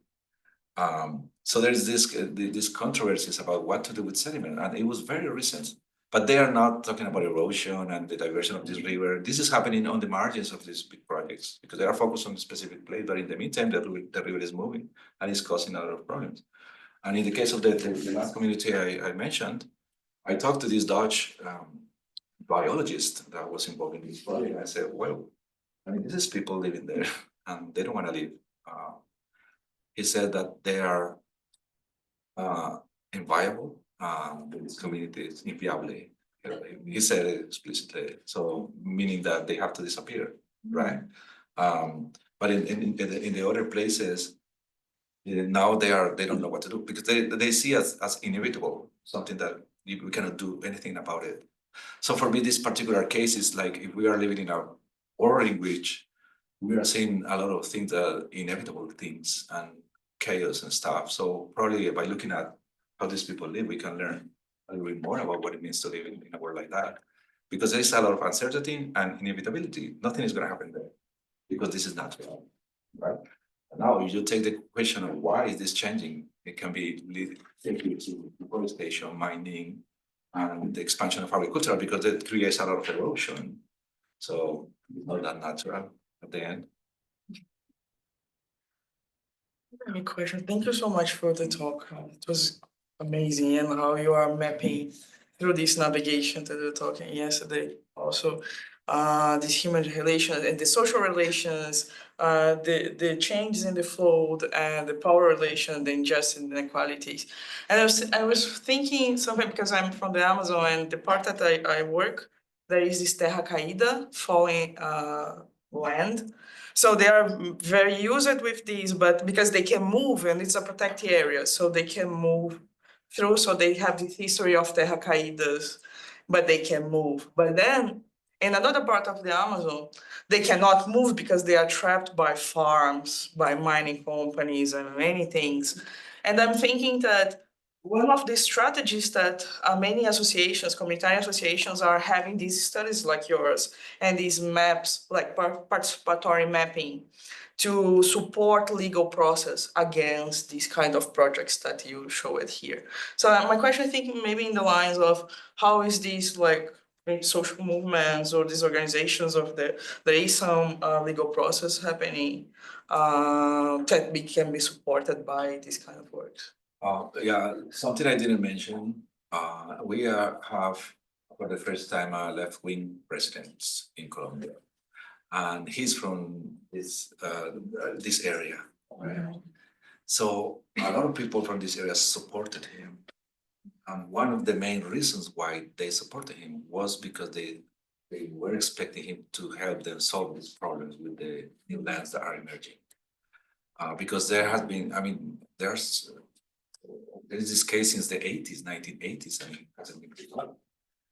So there's these controversies about what to do with sediment, and it was very recent. But they are not talking about erosion and the diversion of this river. This is happening on the margins of these big projects because they are focused on a specific place, but in the meantime, the river is moving and it's causing a lot of problems. And in the case of the last community I mentioned, I talked to this Dutch biologist that was involved in this project, and I said, well, this is people living there and they don't want to leave. He said that they are inviable. This community is inviable. He said it explicitly. So meaning that they have to disappear, right? But in the other places, now they don't know what to do because they see as inevitable, something that we cannot do anything about it. So for me, this particular case is like if we are living in a world in which we are seeing a lot of things that inevitable things and chaos and stuff. So probably by looking at how these people live, we can learn a little bit more about what it means to live in a world like that. Because there is a lot of uncertainty and inevitability. Nothing is going to happen there because this is natural, right? Now, if you take the question of why is this changing, it can be linked to deforestation, mining, and the expansion of agriculture because it creates a lot of erosion. So it's not that natural at the end. Any question? Thank you so much for the talk. It was amazing and how you are mapping through this navigation that we were talking yesterday. Also, these human relations and the social relations, the changes in the flow and the power relation, the injustice and inequalities. And I was thinking something because I'm from the Amazon and the part that I work, there is this terra caída, falling land. So they are very used with these, but because they can move and it's a protected area, so they can move through. So they have this history of terra caídas, but they can move. But then in another part of the Amazon, they cannot move because they are trapped by farms, by mining companies and many things. And I'm thinking that one of the strategies that many associations, community associations are having these studies like yours and these maps, like participatory mapping, to support legal process against these kind of projects that you show it here. So my question, I think maybe in the lines of how is this like social movements or these organizations of there is some legal process happening that can be supported by these kind of works. Yeah, something I didn't mention. We have for the first time left-wing presidents in Colombia, and he's from this area. Right? So a lot of people from this area supported him, and one of the main reasons why they supported him was because they were expecting him to help them solve these problems with the new lands that are emerging. Because there has been, there's this case since the 1980s, and it hasn't been resolved.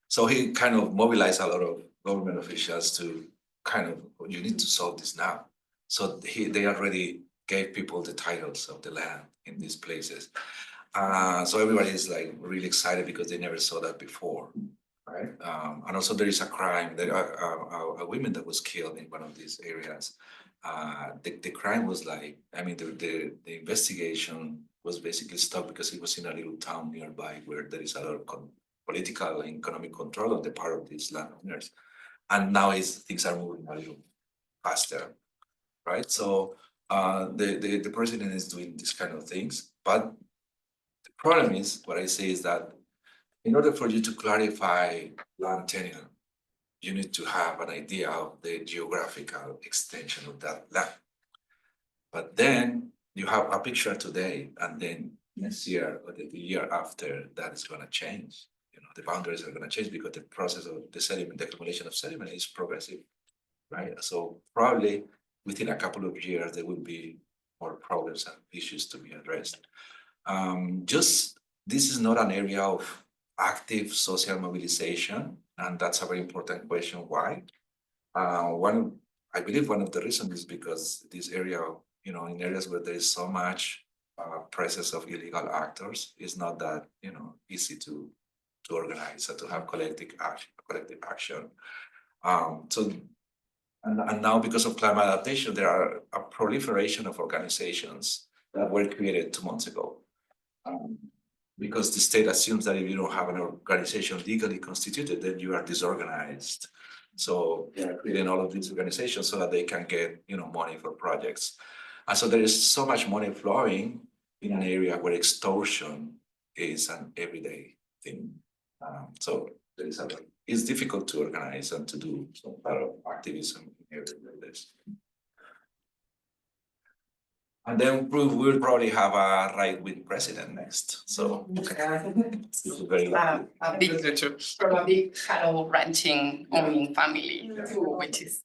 So he kind of mobilized a lot of government officials to kind of, you need to solve this now. So they already gave people the titles of the land in these places. So everybody is like really excited because they never saw that before, right? And also there is a crime, there are a woman that was killed in one of these areas. The crime was like, I mean, the investigation was basically stopped because it was in a little town nearby where there is a lot of political and economic control on the part of these landowners. And now things are moving a little faster, right? So the president is doing these kind of things, but the problem is, what I say is that in order for you to clarify land tenure, you need to have an idea of the geographical extension of that land. But then you have a picture today, and then next year or the year after, that is going to change. You know, the boundaries are going to change because the process of the sediment, the accumulation of sediment is progressive, right? So probably within a couple of years, there will be more problems and issues to be addressed. Just this is not an area of active social mobilization, and that's a very important question. Why? I believe one of the reasons is because this area, you know, in areas where there is so much presence of illegal actors, is not that, you know, easy to organize or to have collective action. And now because of climate adaptation, there are a proliferation of organizations that were created 2 months ago. Because the state assumes that if you don't have an organization legally constituted, then you are disorganized. So they are creating all of these organizations so that they can get, you know, money for projects. And so there is so much money flowing in an area where extortion is an everyday thing. So there is it's difficult to organize and to do some part of activism in areas like this. And then we will probably have a right-wing president next. So this is very from a big cattle ranching owning family too, which is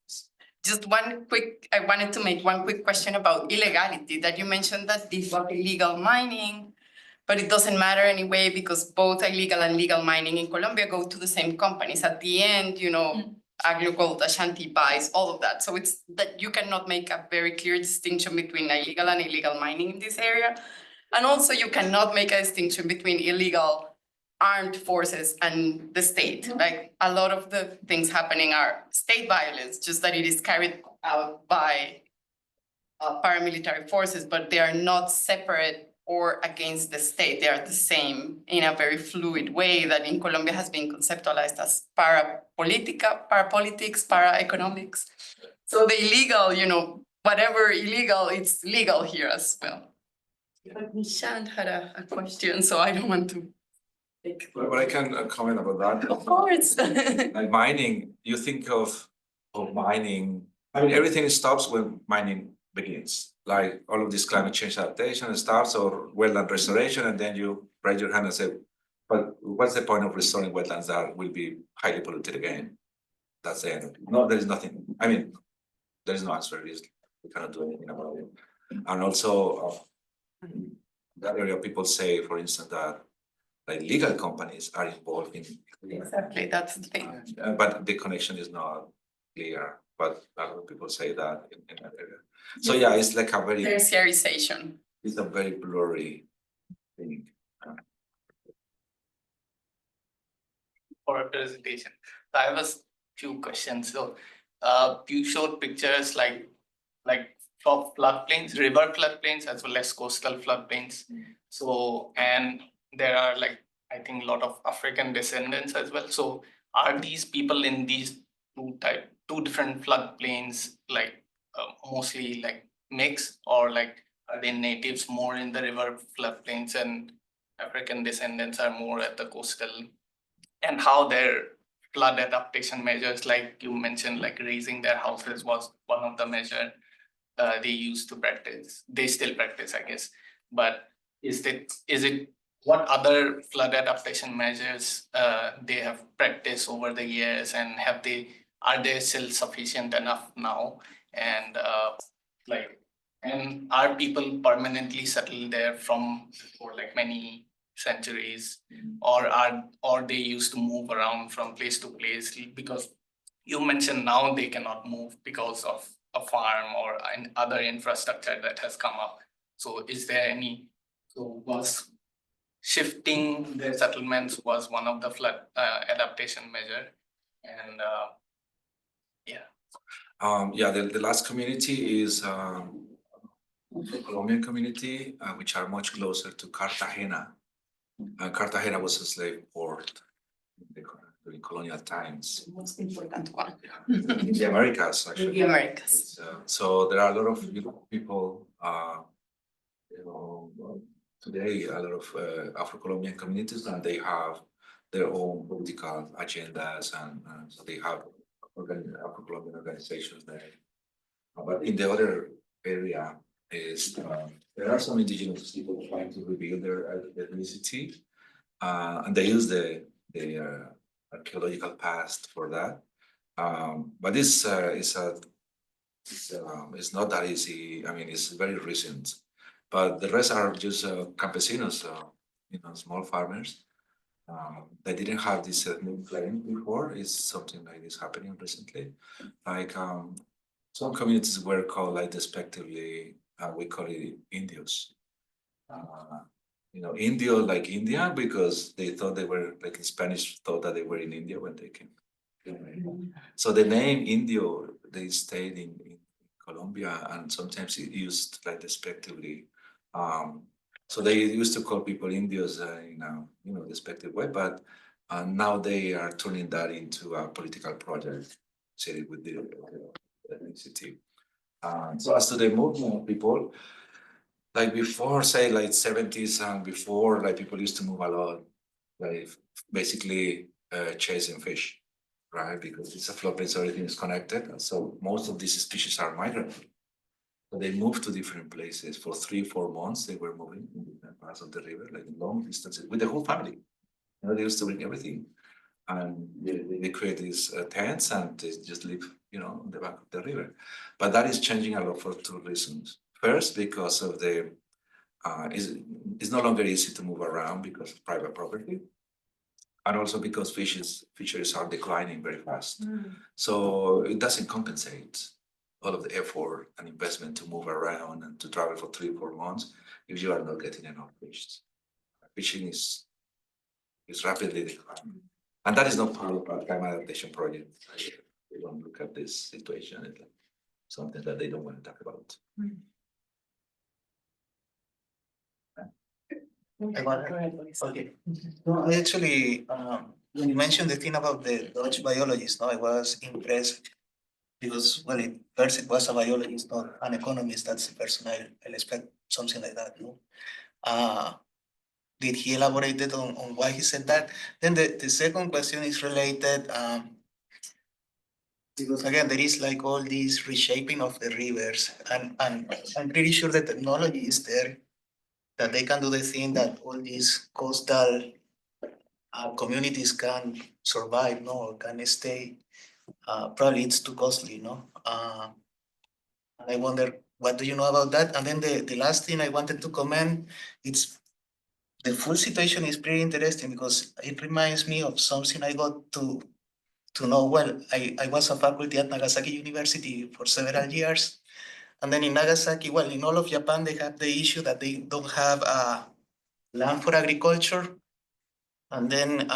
just I wanted to make one quick question about illegality, that you mentioned that this was illegal mining, but it doesn't matter anyway because both illegal and legal mining in Colombia go to the same companies. At the end, you know, AgriGold, Ashanti buys, all of that. So it's that you cannot make a very clear distinction between illegal and illegal mining in this area. And also you cannot make a distinction between illegal armed forces and the state. Like a lot of the things happening are state violence, just that it is carried out by paramilitary forces, but they are not separate or against the state. They are the same in a very fluid way that in Colombia has been conceptualized as parapolitics, para-economics. So the illegal, you know, whatever illegal, it's legal here as well. But Nishant had a question, so I don't want to take. But I can comment about that. Of course. Like mining, you think of mining, I mean, everything stops when mining begins. Like all of this climate change adaptation starts, or wetland restoration, and then you raise your hand and say, but what's the point of restoring wetlands that will be highly polluted again? That's the end. No, there is nothing. I mean, there is no answer. We cannot do anything about it. And also, that area, people say, for instance, that like legal companies are involved in. Exactly, that's the thing. But the connection is not clear. But a lot of people say that in that area. So yeah, it's like a very Tertiarization. It's a very blurry thing. For a presentation. So I have a few questions. So you showed pictures like of floodplains, river floodplains, as well as coastal floodplains. So, and there are like, I think a lot of African descendants as well. So are these people in these two different floodplains, like mostly like mixed, or like are they natives more in the river floodplains and African descendants are more at the coastal? And how their flood adaptation measures, like you mentioned, like raising their houses was one of the measures they used to practice. They still practice, I guess. But is it what other flood adaptation measures they have practiced over the years, and are they still sufficient enough now? And and are people permanently settled there for like many centuries, or they used to move around from place to place? Because you mentioned now they cannot move because of a farm or other infrastructure that has come up. So is there any, so was shifting their settlements was one of the flood adaptation measure? And Yeah, the last community is the Colombian community, which are much closer to Cartagena. Cartagena was a slave port during colonial times. The most important one. In the Americas, actually. The Americas. It's, so there are a lot of people, today, a lot of Afro-Colombian communities, and they have their own political agendas, and so they have Afro-Colombian organizations there. But in the other area is there are some indigenous people trying to rebuild their ethnicity, and they use the archaeological past for that. But this it's not that easy. I mean, it's very recent. But the rest are just campesinos, small farmers. They didn't have this ethnic claim before. It's something like this happening recently. Like some communities were called like despectively, we call it Indios. Indio like India because they thought they were like in Spanish thought that they were in India when they came. So the name Indio, they stayed in Colombia, and sometimes it used like despectively. So they used to call people Indios in a despective way, but now they are turning that into a political project, say with the ethnicity. So as to the movement of people, like before, say like 70s and before, like people used to move a lot, like basically chasing fish, right? Because it's a floodplain, so everything is connected. And so most of these species are migratory. So they moved to different places for 3-4 months. They were moving in different parts of the river, like long distances with the whole family. They used to bring everything, and they create these tents and they just live, on the back of the river. But that is changing a lot for 2 reasons. First, because of the it's no longer easy to move around because of private property, and also because fisheries are declining very fast. So it doesn't compensate all of the effort and investment to move around and to travel for 3-4 months if you are not getting enough fish. Fishing is rapidly declining, and that is not part of our climate adaptation project. They don't look at this situation as something that they don't want to talk about. Okay. No, I actually, when you mentioned the thing about the Dutch biologist, I was impressed because, well, first it was a biologist, not an economist. That's the person I'll expect something like that. Did he elaborate on why he said that? Then the second question is related, because again, there is like all this reshaping of the rivers, and I'm pretty sure the technology is there that they can do the thing that all these coastal communities can survive, or can stay. Probably it's too costly, and I wonder, what do you know about that? And then the last thing I wanted to comment, it's the full situation is pretty interesting because it reminds me of something I got to know well. I was a faculty at Nagasaki University for several years. And then in Nagasaki, well, in all of Japan, they have the issue that they don't have land for agriculture. And then,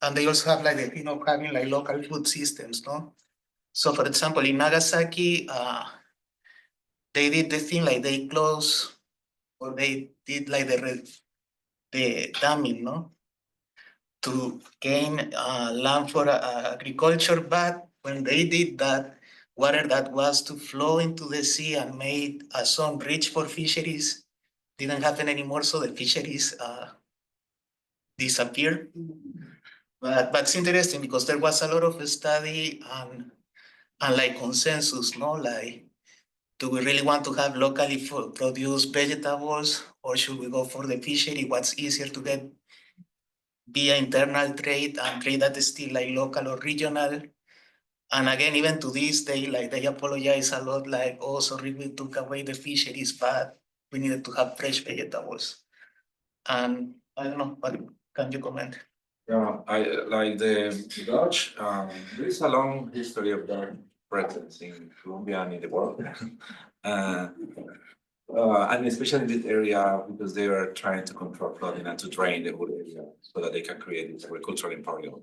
and they also have like the thing of having like local food systems, So for example, in Nagasaki, they did the thing like they closed, or they did like the damming, to gain land for agriculture. But when they did that, water that was to flow into the sea and made a zone rich for fisheries didn't happen anymore, so the fisheries disappeared. But it's interesting because there was a lot of study and like consensus, like, do we really want to have locally produced vegetables, or should we go for the fishery? What's easier to get via internal trade and trade that is still like local or regional? And again, even to this day, like they apologize a lot, like, oh, sorry, we took away the fisheries, but we needed to have fresh vegetables. And I don't know, what can you comment? Yeah, I like the Dutch, there is a long history of Dutch presence in Colombia and in the world. Uh, and especially in this area, because they are trying to control flooding and to drain the whole area so that they can create this agricultural emporium.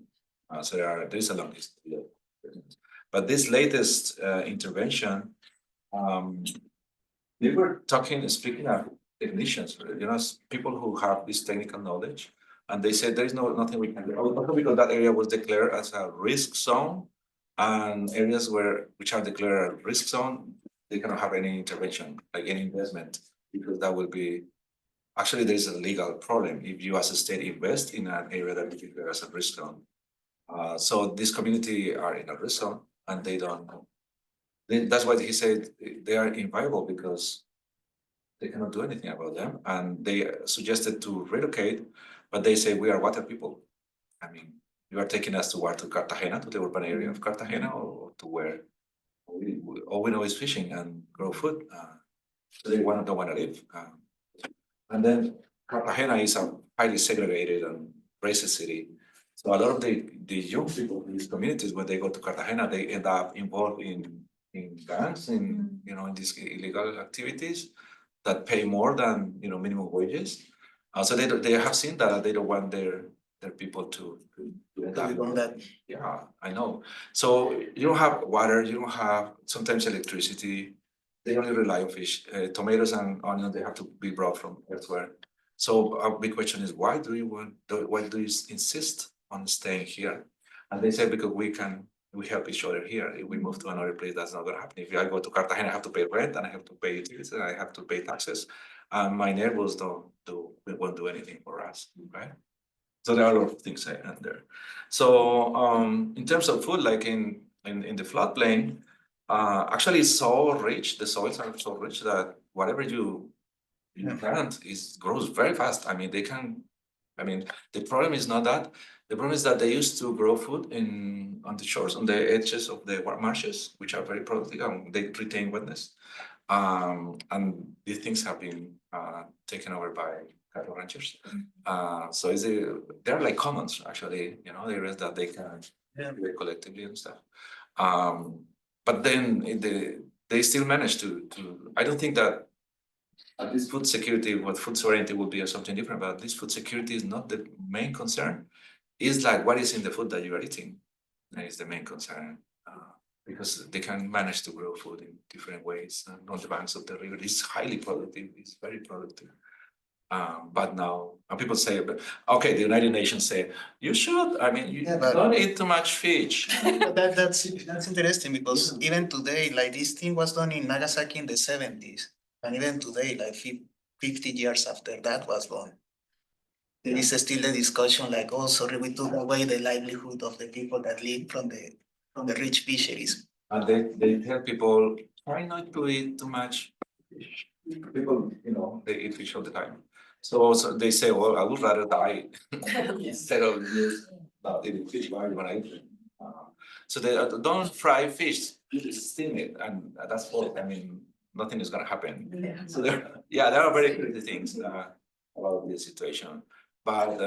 So there is a long history of presence. But this latest intervention, um, they were speaking of technicians, people who have this technical knowledge. And they said there is nothing we can do. Also because that area was declared as a risk zone. And areas which are declared a risk zone, they cannot have any intervention, like any investment, because that will be, actually, there is a legal problem if you as a state invest in an area that is declared as a risk zone. So this community are in a risk zone and they don't, that's why he said they are inviable because they cannot do anything about them. And they suggested to relocate, but they say we are water people. I mean, you are taking us to where? To Cartagena, to the urban area of Cartagena, or to where? All we know is fishing and grow food. So they don't want to live. And then Cartagena is a highly segregated and racist city. So a lot of the young people in these communities, when they go to Cartagena, they end up involved in gangs, in these illegal activities that pay more than minimum wages. So they have seen that they don't want their people to end up. On that. Yeah, I know. So you don't have water, you don't have sometimes electricity. They only rely on fish. Tomatoes and onions, they have to be brought from elsewhere. So our big question is, why do you insist on staying here? And they say because we help each other here. If we move to another place, that's not gonna happen. If I go to Cartagena, I have to pay rent and I have to pay utilities and I have to pay taxes. And my neighbors won't do anything for us, right? So there are a lot of things there. So in terms of food, like in the floodplain, actually it's so rich, the soils are so rich that whatever you plant grows very fast. I mean, the problem is not that. The problem is that they used to grow food on the shores, on the edges of the marshes, which are very productive and they retain wetness. And these things have been taken over by cattle ranchers. So they're like commons, actually, the areas that they can live collectively and stuff. But then they still manage to. I don't think that at least food security, what food sovereignty would be or something different, but at least food security is not the main concern. It's like what is in the food that you are eating. That is the main concern. Because they can manage to grow food in different ways on the banks of the river. It's highly productive, it's very productive. But now, people say, okay, the United Nations say, you should, you don't eat too much fish. But that's interesting because even today, like this thing was done in Nagasaki in the 70s. And even today, like 50 years after that was done, there is still a discussion like, oh, sorry, we took away the livelihood of the people that live from the rich fisheries. And they tell people, try not to eat too much fish. People, they eat fish all the time. So they say, well, I would rather die instead of not eating fish. Why would I eat it? So they don't fry fish, steam it, and that's all. Nothing is gonna happen. Yeah. So there are very crazy things about this situation. But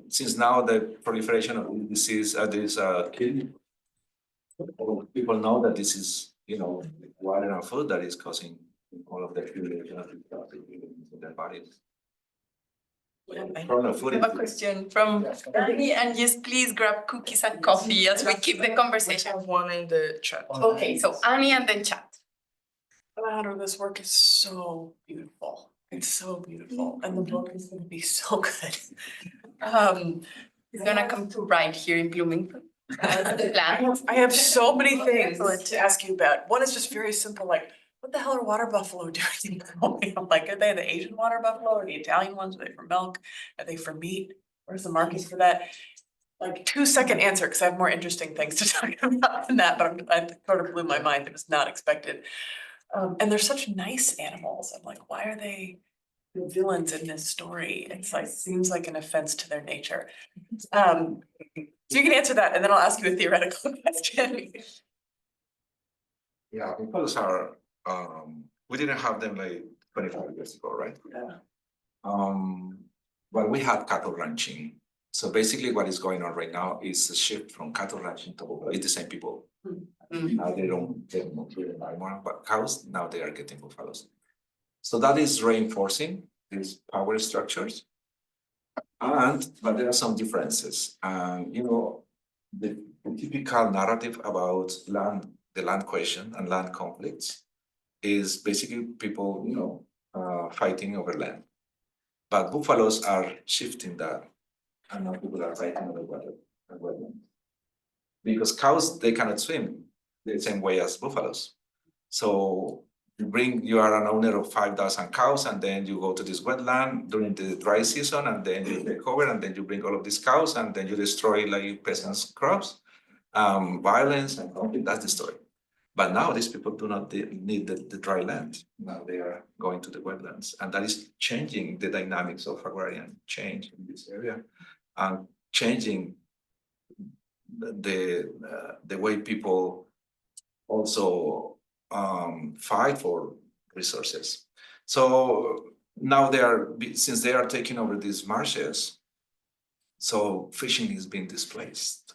since now the proliferation of disease, people know that this is, water and food that is causing all of the accumulation of in their bodies. Problem of food I have a question from Ernie, and yes, please grab cookies and coffee as we keep the I conversation. have one in the chat. Okay, so Annie and then chat. Alejandro, this work is so beautiful. It's so beautiful, and the book is gonna be so good. It's gonna come to right here in Bloomington. I have so many things to ask you about. One is just very simple, like, what the hell are water buffalo doing in Colombia? Like, are they the Asian water buffalo or the Italian ones? Are they for milk? Are they for meat? Where's the market for that? Like 2-second answer, because I have more interesting things to talk about than that, but I sort of blew my mind. It was not expected. And they're such nice animals. I'm like, why are they the villains in this story? It's like, seems like an offense to their nature. So you can answer that, and then I'll ask you a theoretical question. Yeah, buffaloes are, we didn't have them like 25 years ago, right? Yeah. But we had cattle ranching So basically what is going on right now is a shift from cattle ranching to buffalo. It's the same people. Now they don't get anymore, but cows, now they are getting buffaloes. So that is reinforcing these power structures. But there are some differences. You know, the typical narrative about the land question and land conflicts is basically people, you know, fighting over land. But buffaloes are shifting that, and now people are fighting over water. Because cows, they cannot swim the same way as buffaloes. So you are an owner of 5,000 cows, and then you go to this wetland during the dry season, and then you take over, and then you bring all of these cows, and then you destroy like peasants' crops, violence and conflict. That's the story. But now these people do not need the dry land. Now they are going to the wetlands, and that is changing the dynamics of agrarian change in this area, and changing the way people also fight for resources. So now since they are taking over these marshes, so fishing is being displaced,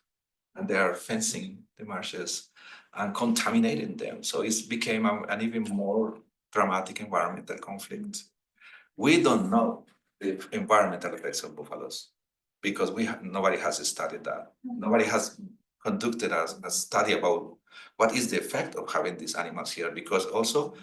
and they are fencing the marshes and contaminating them. So it's became an even more dramatic environmental conflict. We don't know the environmental effects of buffaloes because nobody has studied that. Nobody has conducted a study about what is the effect of having these animals here, because also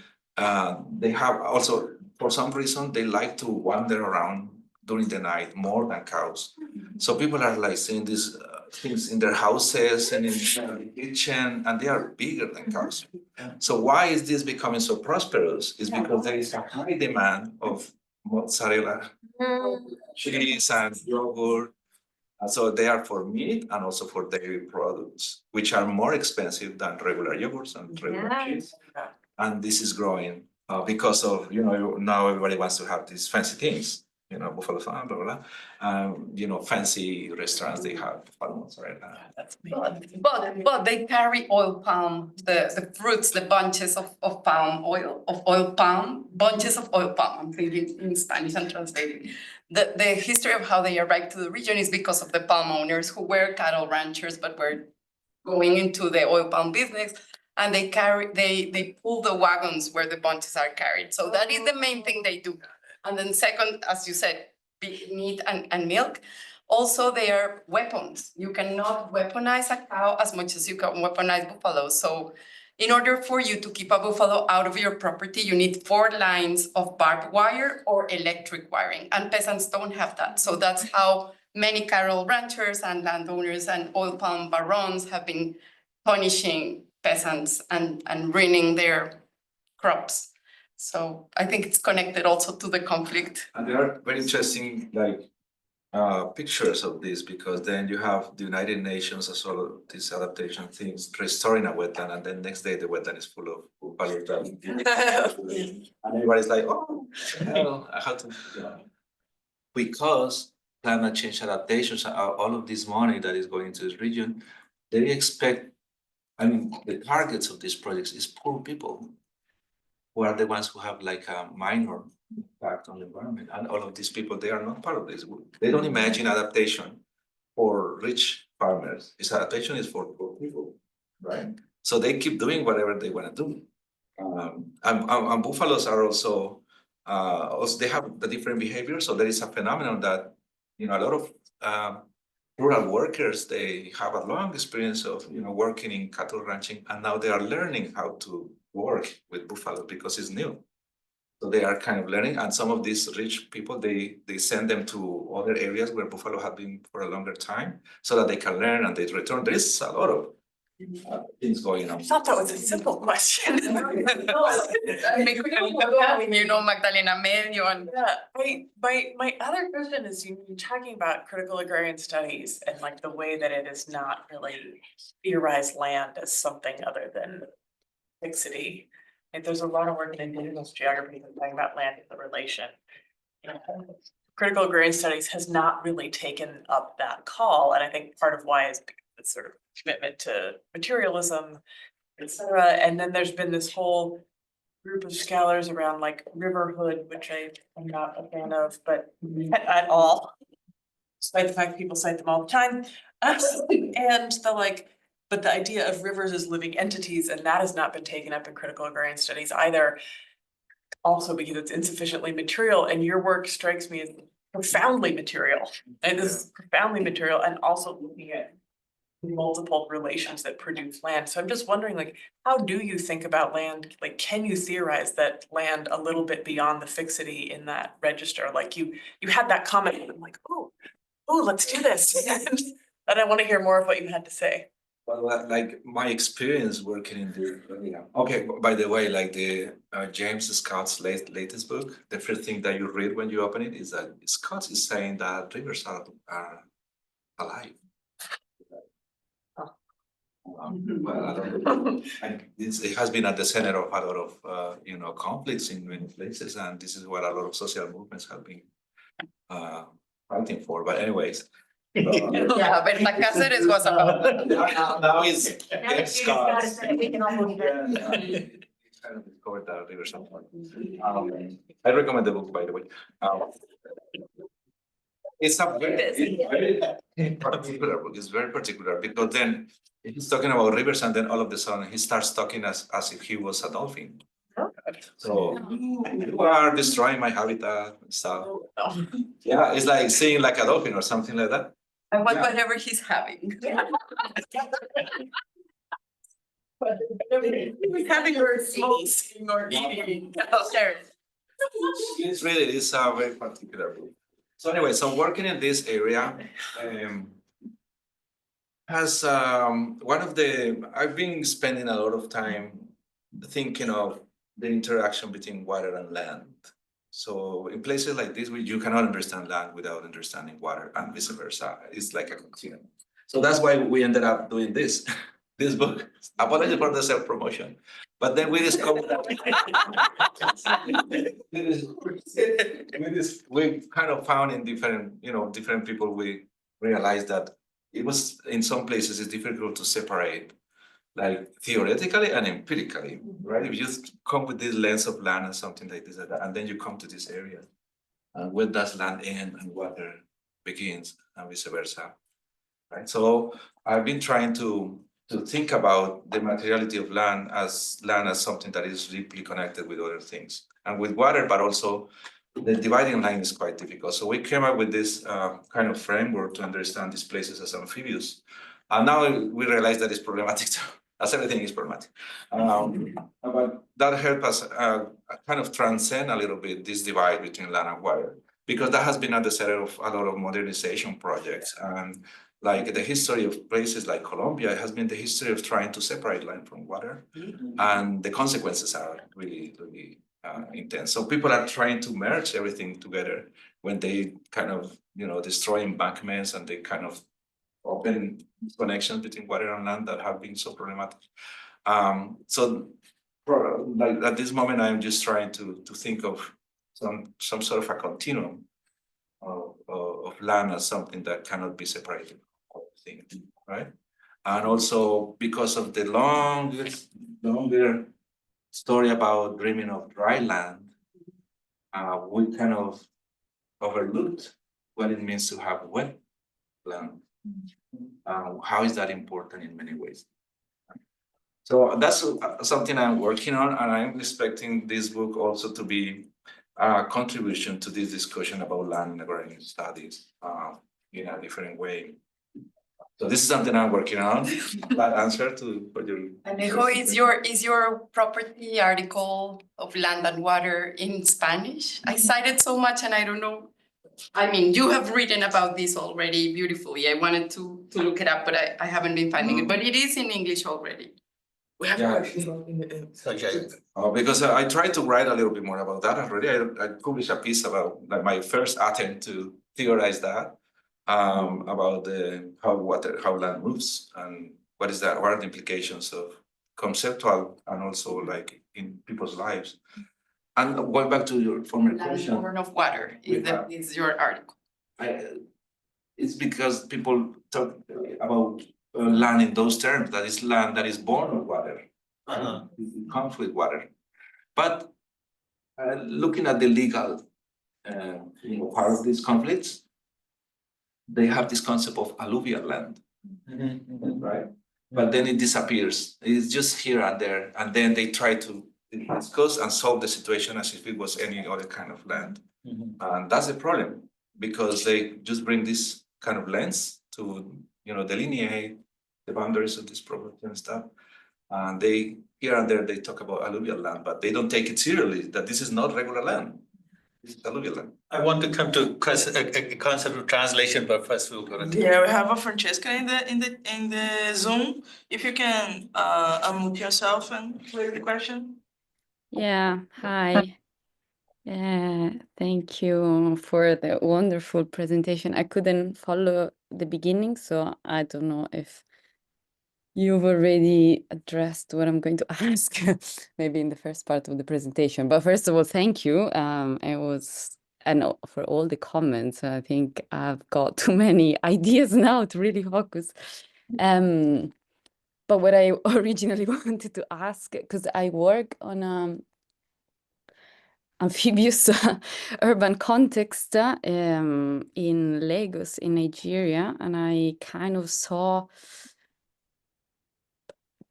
they have also, for some reason, they like to wander around during the night more than cows. So people are like seeing these things in their houses and in the kitchen, and they are bigger than cows. So why is this becoming so prosperous? It's because there is a high demand of mozzarella, cheese, and yogurt. And so they are for meat and also for dairy products, which are more expensive than regular yogurts and regular cheese. And this is growing because of, you know, now everybody wants to have these fancy things, you know, buffalo farm, blah, blah, blah. You know, fancy restaurants, they have buffalo mozzarella. But they carry oil palm, the fruits, the bunches of palm oil, of oil palm, bunches of oil palm. I'm thinking in Spanish and translating. The history of how they arrived to the region is because of the palm owners who were cattle ranchers, but were going into the oil palm business. And they pull the wagons where the bunches are carried. So that is the main thing they do. And then second, as you said, meat and milk. Also, they are weapons. You cannot weaponize a cow as much as you can weaponize buffaloes. So in order for you to keep a buffalo out of your property, you need 4 lines of barbed wire or electric wiring. And peasants don't have that. So that's how many cattle ranchers and landowners and oil palm barons have been punishing peasants and ruining their crops. So I think it's connected also to the conflict. And there are very interesting pictures of this, because then you have the United Nations as well, these adaptation things, restoring a wetland, and then next day the wetland is full of buffalo. And everybody's like, oh, hell, I have to, you know, because climate change adaptations, all of this money that is going into this region, they expect, I mean, the targets of these projects is poor people, who are the ones who have like a minor impact on the environment. And all of these people, they are not part of this. They don't imagine adaptation for rich farmers. This adaptation is for poor people, right? So they keep doing whatever they want to do. And buffaloes are also they have the different behavior. So there is a phenomenon that, you know, a lot of rural workers, they have a long experience of, you know, working in cattle ranching, and now they are learning how to work with buffalo because it's new. So they are kind of learning, and some of these rich people, they send them to other areas where buffalo have been for a longer time, so that they can learn and they return. There is a lot of things going on. I thought that was a simple question. You know, Magdalena Medio and Yeah, my other question is, you're talking about critical agrarian studies and like the way that it is not really theorized land as something other than fixity. And there's a lot of work in indigenous geography that's talking about land and the relation. Critical agrarian studies has not really taken up that call, and I think part of why is because it's sort of commitment to materialism, etc. And then there's been this whole group of scholars around like riverhood, which I'm not a fan of, but at all. despite the fact people cite them all the time. And the like, but the idea of rivers as living entities, and that has not been taken up in critical agrarian studies either. Also because it's insufficiently material, and your work strikes me as profoundly material. It is profoundly material, and also looking at multiple relations that produce land. So I'm just wondering, like, how do you think about land? Like, can you theorize that land a little bit beyond the fixity in that register? Like you had that comment, and I'm like, oh, let's do this. And I want to hear more of what you had to say. Well, like my experience working in the area. Okay, by the way, like the James Scott's latest book, the first thing that you read when you open it is that Scott is saying that rivers are alive. Well, I don't know. And it has been at the center of a lot of conflicts in many places, and this is what a lot of social movements have been fighting for. But anyways. Yeah, Berta Cáceres was about that. Now is James Scott. We can all believe it. He's kind of discovered that rivers are alive. I recommend the book, by the way. It's a very particular book. It's very particular because then he's talking about rivers, and then all of a sudden he starts talking as if he was a dolphin. So you are destroying my habitat and stuff. Yeah, it's like seeing like a dolphin or something like that. And whatever he's having. He's having or smoking or eating. It's really is a very particular book. So anyway, so working in this area has I've been spending a lot of time thinking of the interaction between water and land. So in places like this, you cannot understand land without understanding water, and vice versa. It's like a continuum. So that's why we ended up doing this book. Apologies for the self-promotion. But then we discovered that we kind of found in different people, we realized that it was in some places it's difficult to separate, like theoretically and empirically, right? If you just come with this lens of land and something like this, and then you come to this area, and where does land end and water begins, and vice versa, right? So I've been trying to think about the materiality of land as something that is deeply connected with other things and with water, but also the dividing line is quite difficult. So we came up with this kind of framework to understand these places as amphibious. And now we realize that it's problematic too, as everything is problematic. But that helped us kind of transcend a little bit this divide between land and water, because that has been at the center of a lot of modernization projects. And like the history of places like Colombia has been the history of trying to separate land from water, and the consequences are really, really intense. So people are trying to merge everything together when they kind of, destroy embankments, and they kind of open connections between water and land that have been so problematic. So like at this moment, I'm just trying to think of some sort of a continuum of land as something that cannot be separated. Thing, right? And also because of the longer story about dreaming of dry land, we kind of overlooked what it means to have wet land. How is that important in many ways? So that's something I'm working on, and I'm expecting this book also to be a contribution to this discussion about land and agrarian studies in a different way. So this is something I'm working on. That answer to what you. Alejo, is your property article of land and water in Spanish? I cited so much, and I don't know. I mean, you have written about this already beautifully. I wanted to look it up, but I haven't been finding it. But it is in English already. We have questions. Because I tried to write a little bit more about that already. I published a piece about like my first attempt to theorize that. About how land moves and what are the implications of conceptual and also like in people's lives. And going back to your former question, Born of water is your article. It's because people talk about land in those terms, that is land that is born of water, it comes with water. But looking at the legal part of these conflicts, they have this concept of alluvial land, right? But then it disappears. It's just here and there, and then they try to discuss and solve the situation as if it was any other kind of land. And that's the problem, because they just bring this kind of lens to, delineate the boundaries of this property and stuff. And they, here and there, they talk about alluvial land, but they don't take it seriously, that this is not regular land. This is alluvial land. I want to come to a concept of translation, but first we'll go to. Yeah, we have a Francesca in the Zoom. If you can unmute yourself and play the question. Yeah, hi. Thank you for the wonderful presentation. I couldn't follow the beginning, so I don't know if you've already addressed what I'm going to ask, maybe in the first part of the presentation. But first of all, thank you. And for all the comments. I think I've got too many ideas now to really focus. But what I originally wanted to ask, because I work on amphibious urban context in Lagos, in Nigeria, and I kind of saw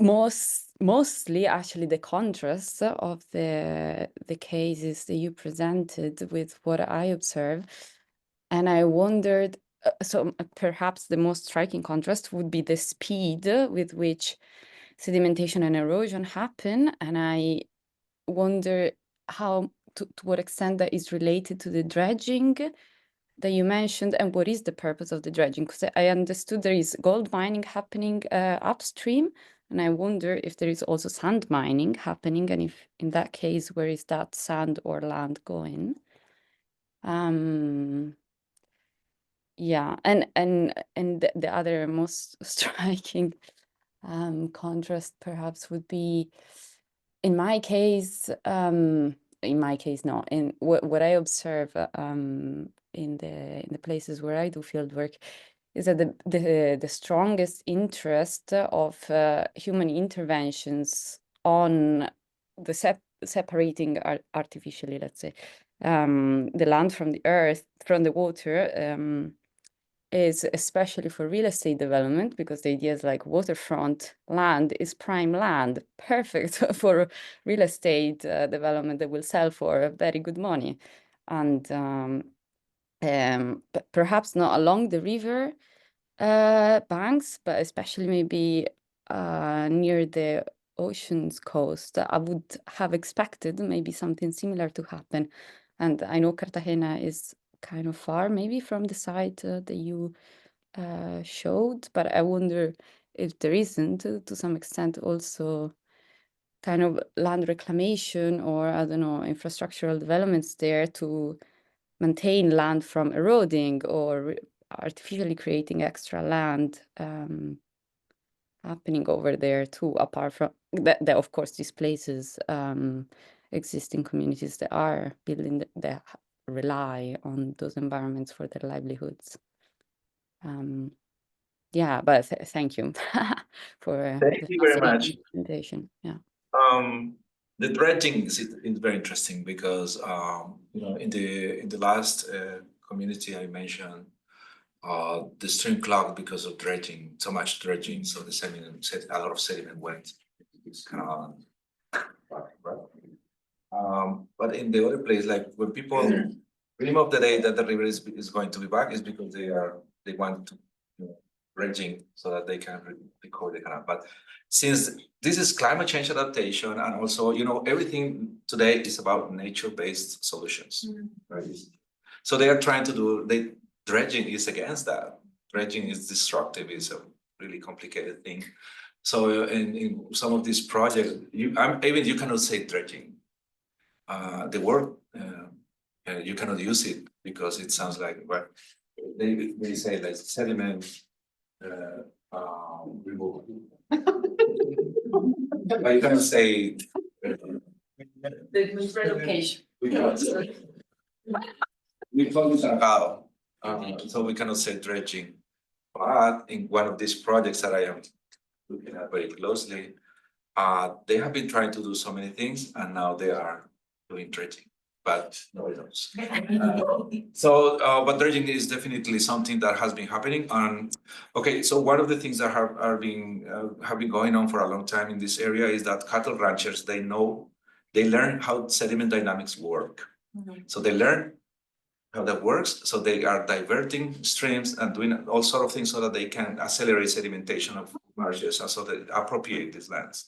mostly actually the contrast of the cases that you presented with what I observed, and I wondered. So perhaps the most striking contrast would be the speed with which sedimentation and erosion happen, and I wonder how to what extent that is related to the dredging that you mentioned, and what is the purpose of the dredging? Because I understood there is gold mining happening upstream, and I wonder if there is also sand mining happening, and if in that case, where is that sand or land going? Yeah, and the other most striking contrast perhaps would be, in my case, no, in what I observe in the places where I do field work is that the strongest interest of human interventions on the separating artificially, let's say, the land from the earth, from the water, is especially for real estate development, because the idea is like waterfront land is prime land, perfect for real estate development that will sell for very good money. And perhaps not along the river banks, but especially maybe near the ocean's coast. I would have expected maybe something similar to happen. And I know Cartagena is kind of far maybe from the site that you showed, but I wonder if there isn't to some extent also kind of land reclamation, or I don't know, infrastructural developments there to maintain land from eroding, or artificially creating extra land happening over there too, apart from that of course displaces existing communities that are building that rely on those environments for their livelihoods. Yeah, but thank you for Thank you very much. presentation. Yeah. The dredging is very interesting because in the last community I mentioned, the stream clogged because of dredging, so much dredging, so the sediment, a lot of sediment went into this canal. But in the other place, like when people dream of the day that the river is going to be back, is because they want to dredging so that they can recover the canal. But since this is climate change adaptation, and also everything today is about nature-based solutions, right? So they are trying to do dredging is against that. Dredging is destructive, is a really complicated thing. So in some of these projects, you cannot say dredging. The word you cannot use it because it sounds like they say like sediment removal. But you cannot say relocation. we call it argado. So we cannot say dredging. But in one of these projects that I am looking at very closely, they have been trying to do so many things, and now they are doing dredging. but nobody knows. But dredging is definitely something that has been happening. And okay, so one of the things that have been going on for a long time in this area is that cattle ranchers, they learn how sediment dynamics work. So they learn how that works. So they are diverting streams and doing all sort of things so that they can accelerate sedimentation of marshes, and so they appropriate these lands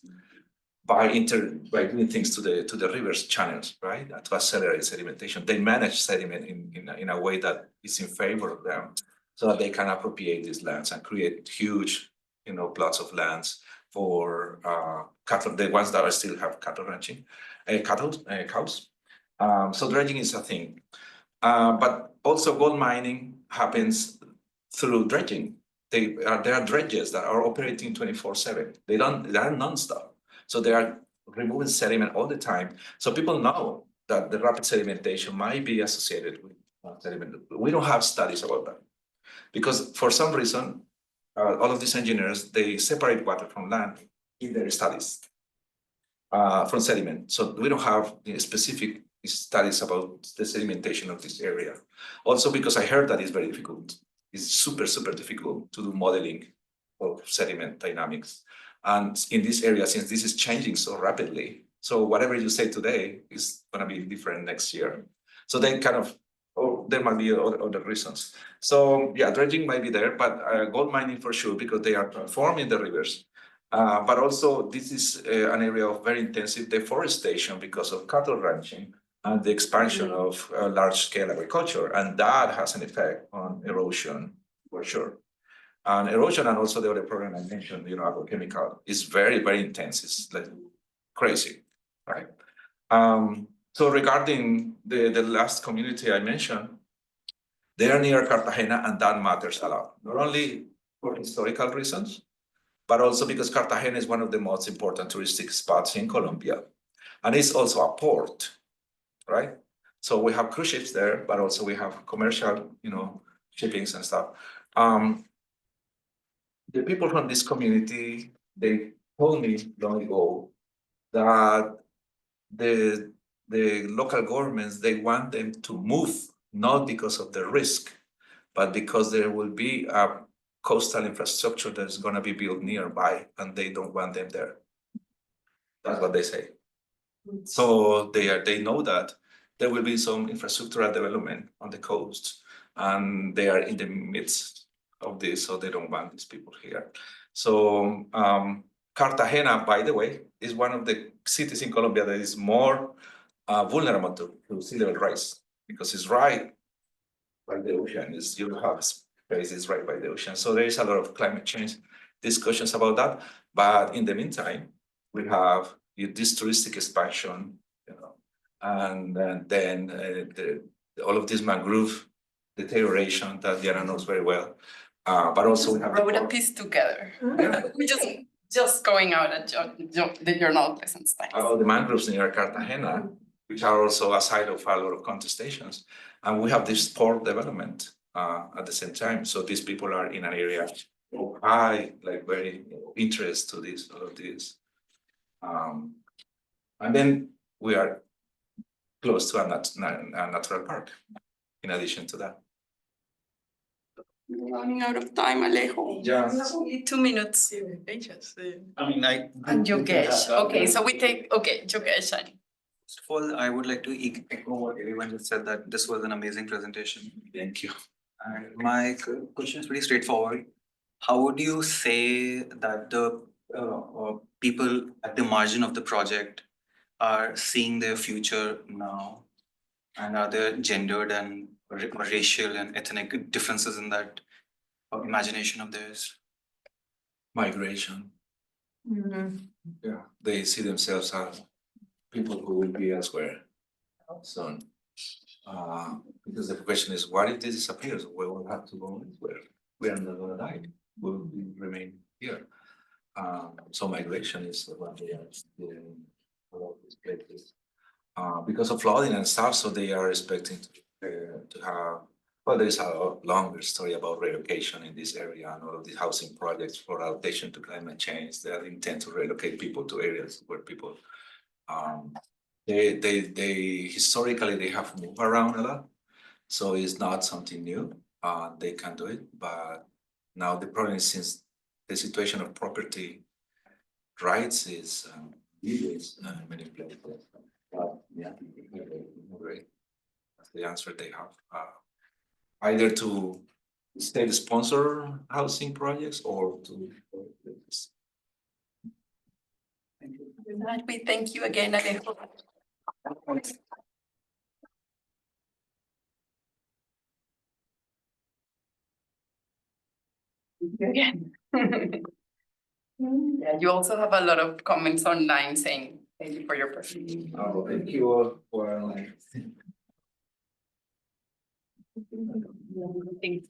by doing things to the rivers channels, right? To accelerate sedimentation. They manage sediment in a way that is in favor of them, so that they can appropriate these lands and create huge, plots of lands for cattle, the ones that still have cattle ranching, cows. So dredging is a thing. But also gold mining happens through dredging. There are dredges that are operating 24/7. They are nonstop. So they are removing sediment all the time. So people know that the rapid sedimentation might be associated with sediment. We don't have studies about that because for some reason, all of these engineers, they separate water from land in their studies from sediment. So we don't have specific studies about the sedimentation of this area. Also because I heard that it's very difficult. It's super, super difficult to do modeling of sediment dynamics. And in this area, since this is changing so rapidly, so whatever you say today is going to be different next year. So they there might be other reasons. So yeah, dredging might be there, but gold mining for sure, because they are transforming the rivers. But also this is an area of very intensive deforestation because of cattle ranching and the expansion of large-scale agriculture. And that has an effect on erosion for sure. And erosion, and also the other problem I mentioned, agrochemical, is very, very intense. It's like crazy, right? So regarding the last community I mentioned, they are near Cartagena, and that matters a lot, not only for historical reasons, but also because Cartagena is one of the most important touristic spots in Colombia. And it's also a port, right? So we have cruise ships there, but also we have commercial, shippings and stuff. The people from this community, they told me long ago that the local governments, they want them to move, not because of the risk, but because there will be a coastal infrastructure that's going to be built nearby, and they don't want them there. That's what they say. So they know that there will be some infrastructural development on the coast, and they are in the midst of this, so they don't want these people here. So Cartagena, by the way, is one of the cities in Colombia that is more vulnerable to sea level rise, because it's right by the ocean. You have spaces right by the ocean. So there is a lot of climate change discussions about that. But in the meantime, we have this touristic expansion, and then all of this mangrove deterioration that Diana knows very well. But also we have wrote a piece together. We just going out at the journal Pleasant Skies. About the mangroves near Cartagena, which are also a site of a lot of contestations. And we have this port development at the same time. So these people are in an area of high, very interest to all of this. And then we are close to a natural park, in addition to that. We're running out of time, Alejo. Yeah. Only 2 minutes. I mean, And Yogesh. Okay, so we take, Yogesh. First of all, I would like to echo what everyone just said, that this was an amazing presentation. Thank you. And my question is pretty straightforward. How would you say that the people at the margin of the project are seeing their future now? And are there gendered and racial and ethnic differences in that imagination of theirs? Migration. Yeah, they see themselves as people who will be elsewhere soon. Because the question is, what if this disappears? We will have to go elsewhere. We are not going to die. We will remain here. So migration is what they are doing a lot of these places. Because of flooding and stuff, so they are expecting to have. Well, there is a longer story about relocation in this area and all of these housing projects for adaptation to climate change. They intend to relocate people to areas where people they historically they have moved around a lot. So it's not something new. They can do it, but now the problem is since the situation of property rights is many places. Yeah, great. That's the answer they have. Either to state sponsor housing projects or to. With that, we thank you again, Alejo. Again. Yeah, you also have a lot of comments online saying, thank you for your presentation. Oh, thank you all for Thanks.